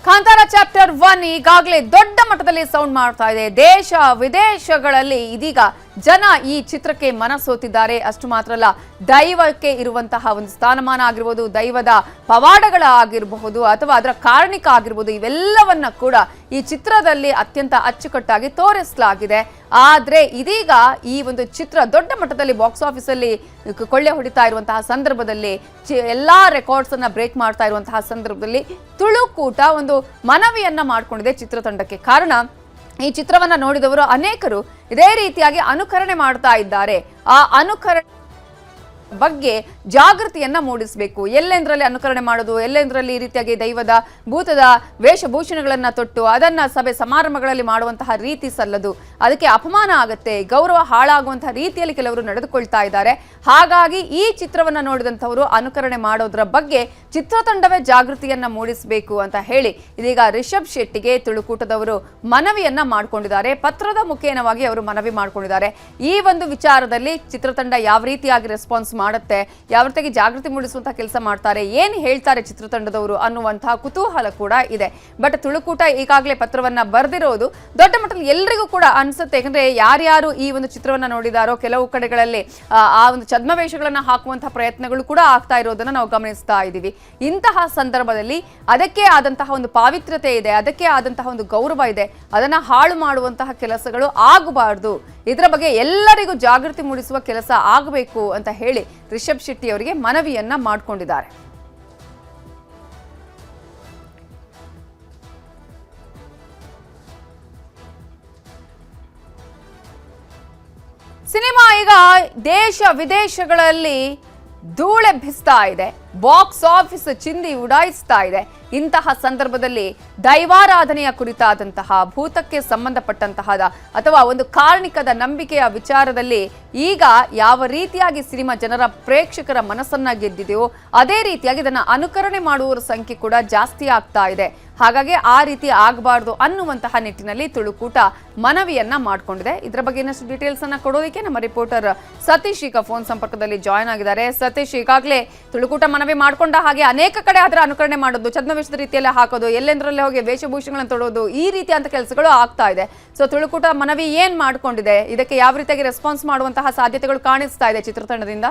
ಕಾಂತಾರ ಚಾಪ್ಟರ್ 1 ಈಗಾಗಲೇ ದೊಡ್ಡ ಮಟ್ಟದಲ್ಲಿ ಸೌಂಡ್ ಮಾಡ್ತಾ ಇದೆ. ದೇಶ ವಿದೇಶಗಳಲ್ಲಿ ಇದೀಗ ಜನ ಈ ಚಿತ್ರಕ್ಕೆ ಮನಸೋತಿದ್ದಾರೆ. ಅಷ್ಟು ಮಾತ್ರ ಅಲ್ಲ, ದೈವಕ್ಕೆ ಇರುವಂತಹ ಒಂದು ಸ್ಥಾನಮಾನ ಆಗಿರ್ಬೋದು, ದೈವದ ಪವಾಡಗಳ ಆಗಿರಬಹುದು ಅಥವಾ ಅದರ ಕಾರಣಿಕ ಆಗಿರ್ಬೋದು, ಇವೆಲ್ಲವನ್ನ ಕೂಡ ಈ ಚಿತ್ರದಲ್ಲಿ ಅತ್ಯಂತ ಅಚ್ಚುಕಟ್ಟಾಗಿ ತೋರಿಸಲಾಗಿದೆ. ಆದ್ರೆ ಇದೀಗ ಈ ಒಂದು ಚಿತ್ರ ದೊಡ್ಡ ಮಟ್ಟದಲ್ಲಿ ಬಾಕ್ಸ್ ಆಫೀಸ್ ಅಲ್ಲಿ ಕೊಳ್ಳೆ ಹೊಡಿತಾ ಇರುವಂತಹ ಸಂದರ್ಭದಲ್ಲಿ, ಎಲ್ಲಾ ರೆಕಾರ್ಡ್ಸ್ ಅನ್ನ ಬ್ರೇಕ್ ಮಾಡ್ತಾ ಇರುವಂತಹ ಸಂದರ್ಭದಲ್ಲಿ ತುಳುಕೂಟ ಒಂದು ಮನವಿಯನ್ನ ಮಾಡಿಕೊಂಡಿದೆ ಚಿತ್ರತಂಡಕ್ಕೆ. ಕಾರಣ, ಈ ಚಿತ್ರವನ್ನ ನೋಡಿದವರು ಅನೇಕರು ಇದೇ ರೀತಿಯಾಗಿ ಅನುಕರಣೆ ಮಾಡ್ತಾ ಇದ್ದಾರೆ. ಆ ಅನುಕರಣೆ ಬಗ್ಗೆ ಜಾಗೃತಿಯನ್ನ ಮೂಡಿಸಬೇಕು. ಎಲ್ಲೆಂದ್ರಲ್ಲಿ ಅನುಕರಣೆ ಮಾಡೋದು, ಎಲ್ಲೆಂದ್ರಲ್ಲಿ ಈ ರೀತಿಯಾಗಿ ದೈವದ ಭೂತದ ವೇಷಭೂಷಣಗಳನ್ನ ತೊಟ್ಟು ಅದನ್ನ ಸಭೆ ಸಮಾರಂಭಗಳಲ್ಲಿ ಮಾಡುವಂತಹ ರೀತಿ ಸಲ್ಲದು. ಅದಕ್ಕೆ ಅಪಮಾನ ಆಗತ್ತೆ, ಗೌರವ ಹಾಳಾಗುವಂತಹ ರೀತಿಯಲ್ಲಿ ಕೆಲವರು ನಡೆದುಕೊಳ್ತಾ ಇದ್ದಾರೆ. ಹಾಗಾಗಿ ಈ ಚಿತ್ರವನ್ನ ನೋಡಿದಂಥವರು ಅನುಕರಣೆ ಮಾಡೋದ್ರ ಬಗ್ಗೆ ಚಿತ್ರತಂಡವೇ ಜಾಗೃತಿಯನ್ನ ಮೂಡಿಸಬೇಕು ಅಂತ ಹೇಳಿ ಇದೀಗ ರಿಷಬ್ ಶೆಟ್ಟಿಗೆ ತುಳುಕೂಟದವರು ಮನವಿಯನ್ನ ಮಾಡಿಕೊಂಡಿದ್ದಾರೆ. ಪತ್ರದ ಮುಖೇನವಾಗಿ ಅವರು ಮನವಿ ಮಾಡಿಕೊಂಡಿದ್ದಾರೆ. ಈ ಒಂದು ವಿಚಾರದಲ್ಲಿ ಚಿತ್ರತಂಡ ಯಾವ ರೀತಿಯಾಗಿ ರೆಸ್ಪಾನ್ಸ್ ಮಾಡುತ್ತೆ, ಯಾವ ರೀತಿಯಾಗಿ ಜಾಗೃತಿ ಮೂಡಿಸುವಂತಹ ಕೆಲಸ ಮಾಡ್ತಾರೆ, ಏನು ಹೇಳ್ತಾರೆ ಚಿತ್ರತಂಡದವರು ಅನ್ನುವಂತಹ ಕುತೂಹಲ ಕೂಡ ಇದೆ. ಬಟ್ ತುಳುಕೂಟ ಈಗಾಗಲೇ ಪತ್ರವನ್ನ ಬರೆದಿರೋದು ದೊಡ್ಡ ಮಟ್ಟದಲ್ಲಿ ಎಲ್ರಿಗೂ ಕೂಡ ಅನ್ಸುತ್ತೆ. ಯಾಕಂದ್ರೆ ಯಾರ್ಯಾರು ಈ ಒಂದು ಚಿತ್ರವನ್ನ ನೋಡಿದಾರೋ ಕೆಲವು ಕಡೆಗಳಲ್ಲಿ ಆ ಒಂದು ಛದ್ಮವೇಷಗಳನ್ನ ಹಾಕುವಂತಹ ಪ್ರಯತ್ನಗಳು ಕೂಡ ಆಗ್ತಾ ಇರೋದನ್ನ ನಾವು ಗಮನಿಸ್ತಾ ಇದ್ದೀವಿ. ಇಂತಹ ಸಂದರ್ಭದಲ್ಲಿ ಅದಕ್ಕೆ ಆದಂತಹ ಒಂದು ಪಾವಿತ್ರ್ಯತೆ ಇದೆ, ಅದಕ್ಕೆ ಆದಂತಹ ಒಂದು ಗೌರವ ಇದೆ. ಅದನ್ನ ಹಾಳು ಮಾಡುವಂತಹ ಕೆಲಸಗಳು ಆಗಬಾರ್ದು. ಇದರ ಬಗ್ಗೆ ಎಲ್ಲರಿಗೂ ಜಾಗೃತಿ ಮೂಡಿಸುವ ಕೆಲಸ ಆಗಬೇಕು ಅಂತ ಹೇಳಿ ರಿಷಬ್ ಶೆಟ್ಟಿ ಅವರಿಗೆ ಮನವಿಯನ್ನ ಮಾಡಿಕೊಂಡಿದ್ದಾರೆ. ಸಿನಿಮಾ ಈಗ ದೇಶ ವಿದೇಶಗಳಲ್ಲಿ ಧೂಳೆಬ್ಬಿಸ್ತಾ ಇದೆ, ಬಾಕ್ಸ್ ಆಫೀಸ್ ಚಿಂದಿ ಉಡಾಯಿಸ್ತಾ ಇದೆ. ಇಂತಹ ಸಂದರ್ಭದಲ್ಲಿ ದೈವಾರಾಧನೆಯ ಕುರಿತಾದಂತಹ ಭೂತಕ್ಕೆ ಸಂಬಂಧಪಟ್ಟಂತಹ ಅಥವಾ ಒಂದು ಕಾರಣಿಕದ ನಂಬಿಕೆಯ ವಿಚಾರದಲ್ಲಿ ಈಗ ಯಾವ ರೀತಿಯಾಗಿ ಸಿನಿಮಾ ಜನರ ಪ್ರೇಕ್ಷಕರ ಮನಸ್ಸನ್ನ ಗೆದ್ದಿದೆಯೋ ಅದೇ ರೀತಿಯಾಗಿ ಇದನ್ನ ಅನುಕರಣೆ ಮಾಡುವವರ ಸಂಖ್ಯೆ ಕೂಡ ಜಾಸ್ತಿ ಆಗ್ತಾ ಇದೆ. ಹಾಗಾಗಿ ಆ ರೀತಿ ಆಗಬಾರ್ದು ಅನ್ನುವಂತಹ ನಿಟ್ಟಿನಲ್ಲಿ ತುಳುಕೂಟ ಮನವಿಯನ್ನ ಮಾಡಿಕೊಂಡಿದೆ. ಇದರ ಬಗ್ಗೆ ಇನ್ನಷ್ಟು ಡೀಟೇಲ್ಸ್ ಅನ್ನ ಕೊಡೋದಕ್ಕೆ ನಮ್ಮ ರಿಪೋರ್ಟರ್ ಸತೀಶ್ ಈಗ ಫೋನ್ ಸಂಪರ್ಕದಲ್ಲಿ ಜಾಯ್ನ್ ಆಗಿದ್ದಾರೆ. ಸತೀಶ್, ಈಗಾಗಲೇ ತುಳುಕೂಟ ಮನವಿ ಮಾಡ್ಕೊಂಡ ಹಾಗೆ ಅನೇಕ ಕಡೆ ಅದರ ಅನುಕರಣೆ ಮಾಡೋದು, ಛದ್ಮವೇಷದ ರೀತಿಯಲ್ಲಿ ಹಾಕೋದು, ಎಲ್ಲೆಂದ್ರಲ್ಲಿ ಹೋಗಿ ವೇಷಭೂಷಣಗಳನ್ನು ತೊಡೋದು, ಈ ರೀತಿಯಂತ ಕೆಲಸಗಳು ಆಗ್ತಾ ಇದೆ. ಸೊ ತುಳುಕೂಟ ಮನವಿ ಏನ್ ಮಾಡ್ಕೊಂಡಿದೆ, ಇದಕ್ಕೆ ಯಾವ ರೀತಿಯಾಗಿ ರೆಸ್ಪಾನ್ಸ್ ಮಾಡುವಂತಹ ಸಾಧ್ಯತೆಗಳು ಕಾಣಿಸ್ತಾ ಇದೆ ಚಿತ್ರತಂಡದಿಂದ?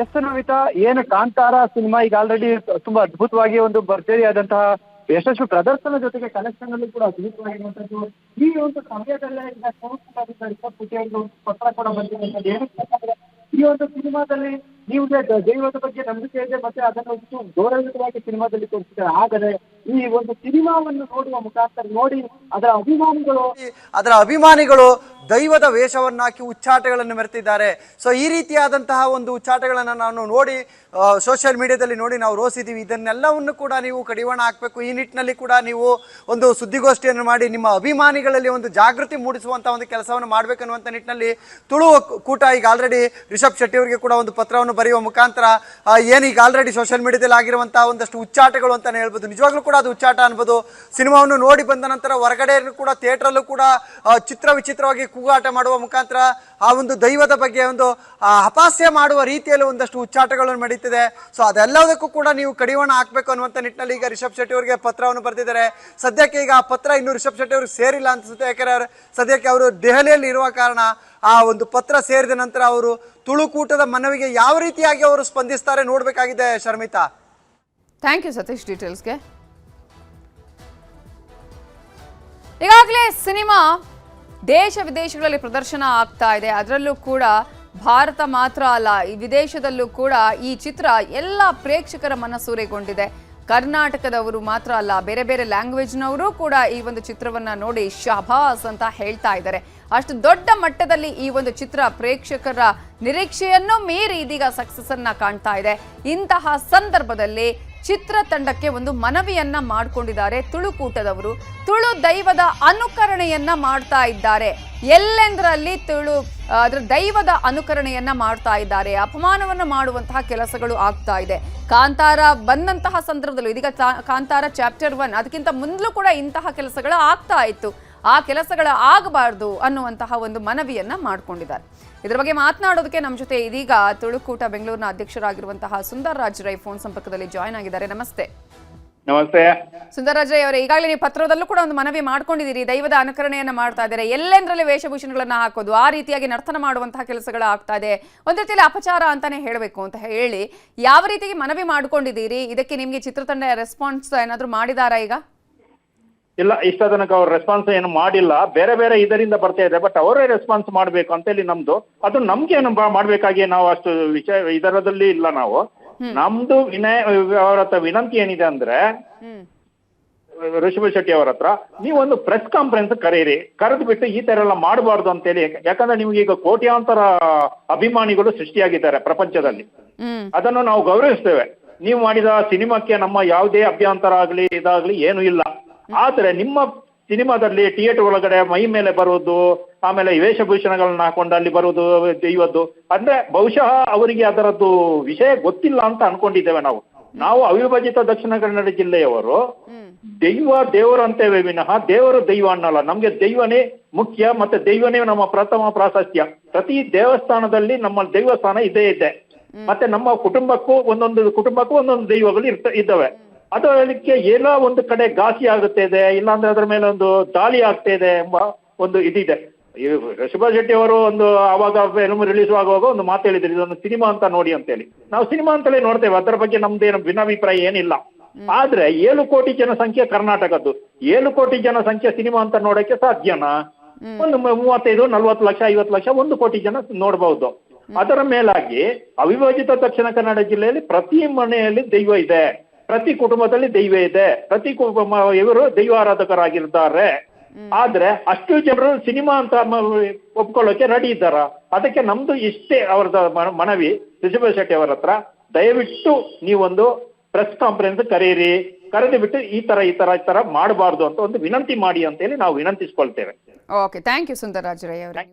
ಎಸ್ ನವಿತಾ, ಏನು ಕಾಂತಾರ ಸಿನಿಮಾ ಈಗ ಆಲ್ರೆಡಿ ತುಂಬಾ ಅದ್ಭುತವಾಗಿ ಒಂದು ಭರ್ಜರಿಯಾದಂತಹ ಯಶಸ್ವಿ ಪ್ರದರ್ಶನ ಜೊತೆಗೆ ಕಲೆಕ್ಷನ್ ಅಲ್ಲಿ ಕೂಡ ಅದ್ಭುತವಾಗಿರುವಂತದ್ದು. ಈ ಒಂದು ಸಮಯದಲ್ಲೇ ಈಗ ಪತ್ರ ಕೂಡ ಬಂದಿರುವಂತದ್ದು ಏನಕ್ಕೆ ಈ ಒಂದು ಸಿನಿಮಾದಲ್ಲಿ ನೀವು ದೈವದ ಬಗ್ಗೆ ನಂಬಿಕೆ ಇದೆ ಮತ್ತೆ ಅದನ್ನು ಗೌರವಯುತವಾಗಿ ಸಿನಿಮಾದಲ್ಲಿ ತೋರಿಸಿದ್ದಾರೆ. ಆದರೆ ಈ ಒಂದು ಸಿನಿಮಾವನ್ನು ನೋಡುವ ಮುಖಾಂತರ ನೋಡಿ ಅದರ ಅಭಿಮಾನಿಗಳು ದೈವದ ವೇಷವನ್ನಾಕಿ ಉಚ್ಚಾಟಗಳನ್ನು ಮೆರೆತಿದ್ದಾರೆ. ಸೊ ಈ ರೀತಿಯಾದಂತಹ ಒಂದು ಉಚ್ಚಾಟಗಳನ್ನು ನಾನು ನೋಡಿ ಸೋಷಿಯಲ್ ಮೀಡಿಯಾದಲ್ಲಿ ನೋಡಿ ನಾವು ರೋಸಿದ್ದೀವಿ. ಇದನ್ನೆಲ್ಲವನ್ನು ಕೂಡ ನೀವು ಕಡಿವಾಣ ಹಾಕಬೇಕು. ಈ ನಿಟ್ಟಿನಲ್ಲಿ ಕೂಡ ನೀವು ಒಂದು ಸುದ್ದಿಗೋಷ್ಠಿಯನ್ನು ಮಾಡಿ ನಿಮ್ಮ ಅಭಿಮಾನಿಗಳಲ್ಲಿ ಒಂದು ಜಾಗೃತಿ ಮೂಡಿಸುವಂತಹ ಒಂದು ಕೆಲಸವನ್ನು ಮಾಡಬೇಕನ್ನುವಂಥ ನಿಟ್ಟಿನಲ್ಲಿ ತುಳು ಕೂಟ ಈಗ ಆಲ್ರೆಡಿ ರಿಷಬ್ ಶೆಟ್ಟಿ ಅವರಿಗೆ ಕೂಡ ಒಂದು ಪತ್ರವನ್ನು ಬರೆಯುವ ಮುಖಾಂತರ ಏನೀಗ ಆಲ್ರೆಡಿ ಸೋಷಿಯಲ್ ಮೀಡಿಯಾದಲ್ಲಿ ಆಗಿರುವಂತಹ ಒಂದಷ್ಟು ಉಚ್ಚಾಟಗಳು ಅಂತಾನೆ ಹೇಳ್ಬೋದು. ನಿಜವಾಗ್ಲೂ ಕೂಡ ಅದು ಉಚ್ಚಾಟ ಅನ್ಬೋದು. ಸಿನಿಮಾವನ್ನು ನೋಡಿ ಬಂದ ನಂತರ ಹೊರಗಡೆ ಕೂಡ ಥಿಯೇಟರ್ ಅಲ್ಲೂ ಕೂಡ ಚಿತ್ರ ವಿಚಿತ್ರವಾಗಿ ಕೂಗಾಟ ಮಾಡುವ ಮುಖಾಂತರ ಆ ಒಂದು ದೈವದ ಬಗ್ಗೆ ಒಂದು ಅಪಹಾಸ್ಯ ಮಾಡುವ ರೀತಿಯಲ್ಲಿ ಒಂದಷ್ಟು ಉಚ್ಚಾಟಗಳನ್ನು ನಡೀತಿದೆ. ಸೊ ಅದೆಲ್ಲದಕ್ಕೂ ಕೂಡ ನೀವು ಕಡಿವಾಣ ಹಾಕ್ಬೇಕು ಅನ್ನುವಂಥ ನಿಟ್ಟಿನಲ್ಲಿ ಈಗ ರಿಷಬ್ ಶೆಟ್ಟಿ ಅವರಿಗೆ ಪತ್ರವನ್ನು ಬರೆದಿದ್ದಾರೆ. ಸದ್ಯಕ್ಕೆ ಈಗ ಆ ಪತ್ರ ಇನ್ನು ರಿಷಬ್ ಶೆಟ್ಟಿ ಅವ್ರಿಗೆ ಸೇರಿಲ್ಲ ಅನ್ಸುತ್ತೆ. ಯಾಕಂದ್ರೆ ಸದ್ಯಕ್ಕೆ ಅವರು ದೆಹಲಿಯಲ್ಲಿ ಇರುವ ಕಾರಣ ಆ ಒಂದು ಪತ್ರ ಸೇರಿದ ನಂತರ ಅವರು ತುಳುಕೂಟದ ಮನವಿಗೆ ಯಾವ ರೀತಿಯಾಗಿ ಅವರು ಸ್ಪಂದಿಸ್ತಾರೆ ನೋಡ್ಬೇಕಾಗಿದೆ. ಶರ್ಮಿತಾ, ಥ್ಯಾಂಕ್ ಯು ಸತೀಶ್ ಡೀಟೇಲ್ಸ್ಗೆ. ಈಗಾಗಲೇ ಸಿನಿಮಾ ದೇಶ ವಿದೇಶಗಳಲ್ಲಿ ಪ್ರದರ್ಶನ ಆಗ್ತಾ ಇದೆ. ಅದರಲ್ಲೂ ಕೂಡ ಭಾರತ ಮಾತ್ರ ಅಲ್ಲ, ಈ ವಿದೇಶದಲ್ಲೂ ಕೂಡ ಈ ಚಿತ್ರ ಎಲ್ಲ ಪ್ರೇಕ್ಷಕರ ಮನಸೂರೆಗೊಂಡಿದೆ. ಕರ್ನಾಟಕದವರು ಮಾತ್ರ ಅಲ್ಲ, ಬೇರೆ ಬೇರೆ ಲ್ಯಾಂಗ್ವೇಜ್ನವರು ಕೂಡ ಈ ಒಂದು ಚಿತ್ರವನ್ನ ನೋಡಿ ಶಹಬಾಸ್ ಅಂತ ಹೇಳ್ತಾ ಇದ್ದಾರೆ. ಅಷ್ಟು ದೊಡ್ಡ ಮಟ್ಟದಲ್ಲಿ ಈ ಒಂದು ಚಿತ್ರ ಪ್ರೇಕ್ಷಕರ ನಿರೀಕ್ಷೆಯನ್ನು ಮೀರಿ ಇದೀಗ ಸಕ್ಸಸ್ ಅನ್ನ ಕಾಣ್ತಾ ಇದೆ. ಇಂತಹ ಸಂದರ್ಭದಲ್ಲಿ ಚಿತ್ರತಂಡಕ್ಕೆ ಒಂದು ಮನವಿಯನ್ನ ಮಾಡಿಕೊಂಡಿದ್ದಾರೆ ತುಳುಕೂಟದವರು. ತುಳು ದೈವದ ಅನುಕರಣೆಯನ್ನ ಮಾಡ್ತಾ ಇದ್ದಾರೆ, ಎಲ್ಲೆಂದರಲ್ಲಿ ಅದರ ದೈವದ ಅನುಕರಣೆಯನ್ನ ಮಾಡ್ತಾ ಇದ್ದಾರೆ. ಅಪಮಾನವನ್ನು ಮಾಡುವಂತಹ ಕೆಲಸಗಳು ಆಗ್ತಾ ಇದೆ. ಕಾಂತಾರ ಬಂದಂತಹ ಸಂದರ್ಭದಲ್ಲೂ ಇದೀಗ ಕಾಂತಾರ ಚಾಪ್ಟರ್ 1 ಅದಕ್ಕಿಂತ ಮೊದಲು ಕೂಡ ಇಂತಹ ಕೆಲಸಗಳು ಆಗ್ತಾ ಇತ್ತು. ಆ ಕೆಲಸಗಳ ಆಗಬಾರ್ದು ಅನ್ನುವಂತಹ ಒಂದು ಮನವಿಯನ್ನ ಮಾಡಿಕೊಂಡಿದ್ದಾರೆ. ಇದರ ಬಗ್ಗೆ ಮಾತನಾಡೋದಕ್ಕೆ ನಮ್ಮ ಜೊತೆ ಇದೀಗ ತುಳುಕೂಟ ಬೆಂಗಳೂರಿನ ಅಧ್ಯಕ್ಷರಾಗಿರುವಂತಹ ಸುಂದರ್ ರಾಜ್ ರೈ ಫೋನ್ ಸಂಪರ್ಕದಲ್ಲಿ ಜಾಯ್ನ್ ಆಗಿದ್ದಾರೆ. ನಮಸ್ತೆ. ನಮಸ್ತೆ ಸುಂದರ್ ರಾಜ್ ರೈ ಅವರೇ, ಈಗಾಗಲೇ ನೀವು ಪತ್ರದಲ್ಲೂ ಕೂಡ ಒಂದು ಮನವಿ ಮಾಡ್ಕೊಂಡಿದ್ದೀರಿ. ದೈವದ ಅನುಕರಣೆಯನ್ನ ಮಾಡ್ತಾ ಇದ್ದಾರೆ, ಎಲ್ಲೆಂದ್ರಲ್ಲಿ ವೇಷಭೂಷಣಗಳನ್ನ ಹಾಕೋದು, ಆ ರೀತಿಯಾಗಿ ನರ್ತನ ಮಾಡುವಂತಹ ಕೆಲಸಗಳು ಆಗ್ತಾ ಇದೆ, ಒಂದ್ ರೀತಿಯಲ್ಲಿ ಅಪಚಾರ ಅಂತಾನೆ ಹೇಳಬೇಕು ಅಂತ ಹೇಳಿ ಯಾವ ರೀತಿಯಾಗಿ ಮನವಿ ಮಾಡ್ಕೊಂಡಿದ್ದೀರಿ? ಇದಕ್ಕೆ ನಿಮ್ಗೆ ಚಿತ್ರತಂಡ ರೆಸ್ಪಾನ್ಸ್ ಏನಾದ್ರು ಮಾಡಿದಾರಾ? ಈಗ ಇಲ್ಲ, ಇಷ್ಟ ತನಕ ಅವ್ರ ರೆಸ್ಪಾನ್ಸ್ ಏನು ಮಾಡಿಲ್ಲ. ಬೇರೆ ಬೇರೆ ಇದರಿಂದ ಬರ್ತಾ ಇದೆ, ಬಟ್ ಅವರೇ ರೆಸ್ಪಾನ್ಸ್ ಮಾಡ್ಬೇಕು ಅಂತ ಹೇಳಿ ನಮ್ದು ಅದು ನಮ್ಗೆ ಏನು ಮಾಡ್ಬೇಕಾಗಿ ನಾವು ಅಷ್ಟು ವಿಷಯ ಇದರದಲ್ಲಿ ಇಲ್ಲ. ನಾವು ನಮ್ದು ಅವರ ವಿನಂತಿ ಏನಿದೆ ಅಂದ್ರೆ ಋಷಭ ಶೆಟ್ಟಿ ಅವರ ಹತ್ರ, ನೀವೊಂದು ಪ್ರೆಸ್ ಕಾನ್ಫರೆನ್ಸ್ ಕರೆಯಿರಿ, ಕರೆದು ಬಿಟ್ಟು ಈ ತರ ಎಲ್ಲ ಮಾಡಬಾರ್ದು ಅಂತೇಳಿ. ಯಾಕಂದ್ರೆ ನಿಮ್ಗೆ ಈಗ ಕೋಟ್ಯಾಂತರ ಅಭಿಮಾನಿಗಳು ಸೃಷ್ಟಿಯಾಗಿದ್ದಾರೆ ಪ್ರಪಂಚದಲ್ಲಿ, ಅದನ್ನು ನಾವು ಗೌರವಿಸ್ತೇವೆ. ನೀವು ಮಾಡಿದ ಸಿನಿಮಾಕ್ಕೆ ನಮ್ಮ ಯಾವುದೇ ಅಭ್ಯಂತರ ಆಗ್ಲಿ ಇದಾಗ್ಲಿ ಏನು ಇಲ್ಲ. ಆದ್ರೆ ನಿಮ್ಮ ಸಿನಿಮಾದಲ್ಲಿ ಥಿಯೇಟರ್ ಒಳಗಡೆ ಮೈ ಮೇಲೆ ಬರುವುದು, ಆಮೇಲೆ ವೇಷಭೂಷಣಗಳನ್ನ ಹಾಕೊಂಡು ಅಲ್ಲಿ ಬರುವುದು ದೈವದ್ದು, ಅಂದ್ರೆ ಬಹುಶಃ ಅವರಿಗೆ ಅದರದ್ದು ವಿಷಯ ಗೊತ್ತಿಲ್ಲ ಅಂತ ಅನ್ಕೊಂಡಿದ್ದೇವೆ ನಾವು. ಅವಿಭಜಿತ ದಕ್ಷಿಣ ಕನ್ನಡ ಜಿಲ್ಲೆಯವರು ದೇವರು ಅಂತೇವೆ ವಿನಃ ದೇವರು ದೈವ ಅನ್ನಲ್ಲ. ನಮ್ಗೆ ದೈವನೇ ಮುಖ್ಯ, ಮತ್ತೆ ದೈವನೇ ನಮ್ಮ ಪ್ರಥಮ ಪ್ರಾಶಸ್ತ್ಯ. ಪ್ರತಿ ದೇವಸ್ಥಾನದಲ್ಲಿ ನಮ್ಮ ದೈವಸ್ಥಾನ ಇದ್ದೇ ಇದೆ. ಮತ್ತೆ ನಮ್ಮ ಕುಟುಂಬಕ್ಕೂ ಒಂದೊಂದು ದೈವಗಳು ಇದ್ದಾವೆ. ಅದಕ್ಕೆ ಏನೋ ಒಂದು ಕಡೆ ಘಾಸಿ ಆಗುತ್ತಿದೆ, ಇಲ್ಲಾಂದ್ರೆ ಅದರ ಮೇಲೆ ಒಂದು ದಾಳಿ ಆಗ್ತಾ ಇದೆ ಎಂಬ ಒಂದು ಇದಿದೆ. ಈ ಋಷಭ ಶೆಟ್ಟಿ ಅವರು ಆವಾಗ ಫಿಲ್ಮ್ ರಿಲೀಸ್ ಆಗುವಾಗ ಒಂದು ಮಾತು ಹೇಳಿದ್ರು, ಇದೊಂದು ಸಿನಿಮಾ ಅಂತ ನೋಡಿ ಅಂತೇಳಿ. ನಾವು ಸಿನಿಮಾ ಅಂತಲೇ ನೋಡ್ತೇವೆ, ಅದರ ಬಗ್ಗೆ ನಮ್ದೇನು ಭಿನ್ನಾಭಿಪ್ರಾಯ ಏನಿಲ್ಲ. ಆದ್ರೆ 7 ಕೋಟಿ ಜನಸಂಖ್ಯೆ ಕರ್ನಾಟಕದ್ದು, 7 ಕೋಟಿ ಜನಸಂಖ್ಯೆ ಸಿನಿಮಾ ಅಂತ ನೋಡಕ್ಕೆ ಸಾಧ್ಯನಾ? ಒಂದು 35, 40 ಲಕ್ಷ, 50 ಲಕ್ಷ, 1 ಕೋಟಿ ಜನ ನೋಡಬಹುದು. ಅದರ ಮೇಲಾಗಿ ಅವಿಭಜಿತ ದಕ್ಷಿಣ ಕನ್ನಡ ಜಿಲ್ಲೆಯಲ್ಲಿ ಪ್ರತಿ ಮನೆಯಲ್ಲಿ ದೈವ ಇದೆ, ಪ್ರತಿ ಕುಟುಂಬದಲ್ಲಿ ದೈವ ಇದೆ, ಇವರು ದೈವಾರಾಧಕರಾಗಿರ್ತಾರೆ. ಆದ್ರೆ ಅಷ್ಟು ಜನರು ಸಿನಿಮಾ ಅಂತ ಒಪ್ಕೊಳ್ಳೋಕೆ ರೆಡಿ ಇದ್ದಾರ? ಅದಕ್ಕೆ ನಮ್ದು ಇಷ್ಟೇ ಅವರದ ಮನವಿ ಋಷಭ ಶೆಟ್ಟಿ ಅವರ ಹತ್ರ, ದಯವಿಟ್ಟು ನೀವೊಂದು ಪ್ರೆಸ್ ಕಾನ್ಫರೆನ್ಸ್ ಕರೆಯಿರಿ, ಕರೆದು ಬಿಟ್ಟು ಈ ತರ ಮಾಡಬಾರ್ದು ಅಂತ ಒಂದು ವಿನಂತಿ ಮಾಡಿ ಅಂತೇಳಿ ನಾವು ವಿನಂತಿಸ್ಕೊಳ್ತೇವೆ. Okay, thank you Sundararaj Rai ಅವರೇ.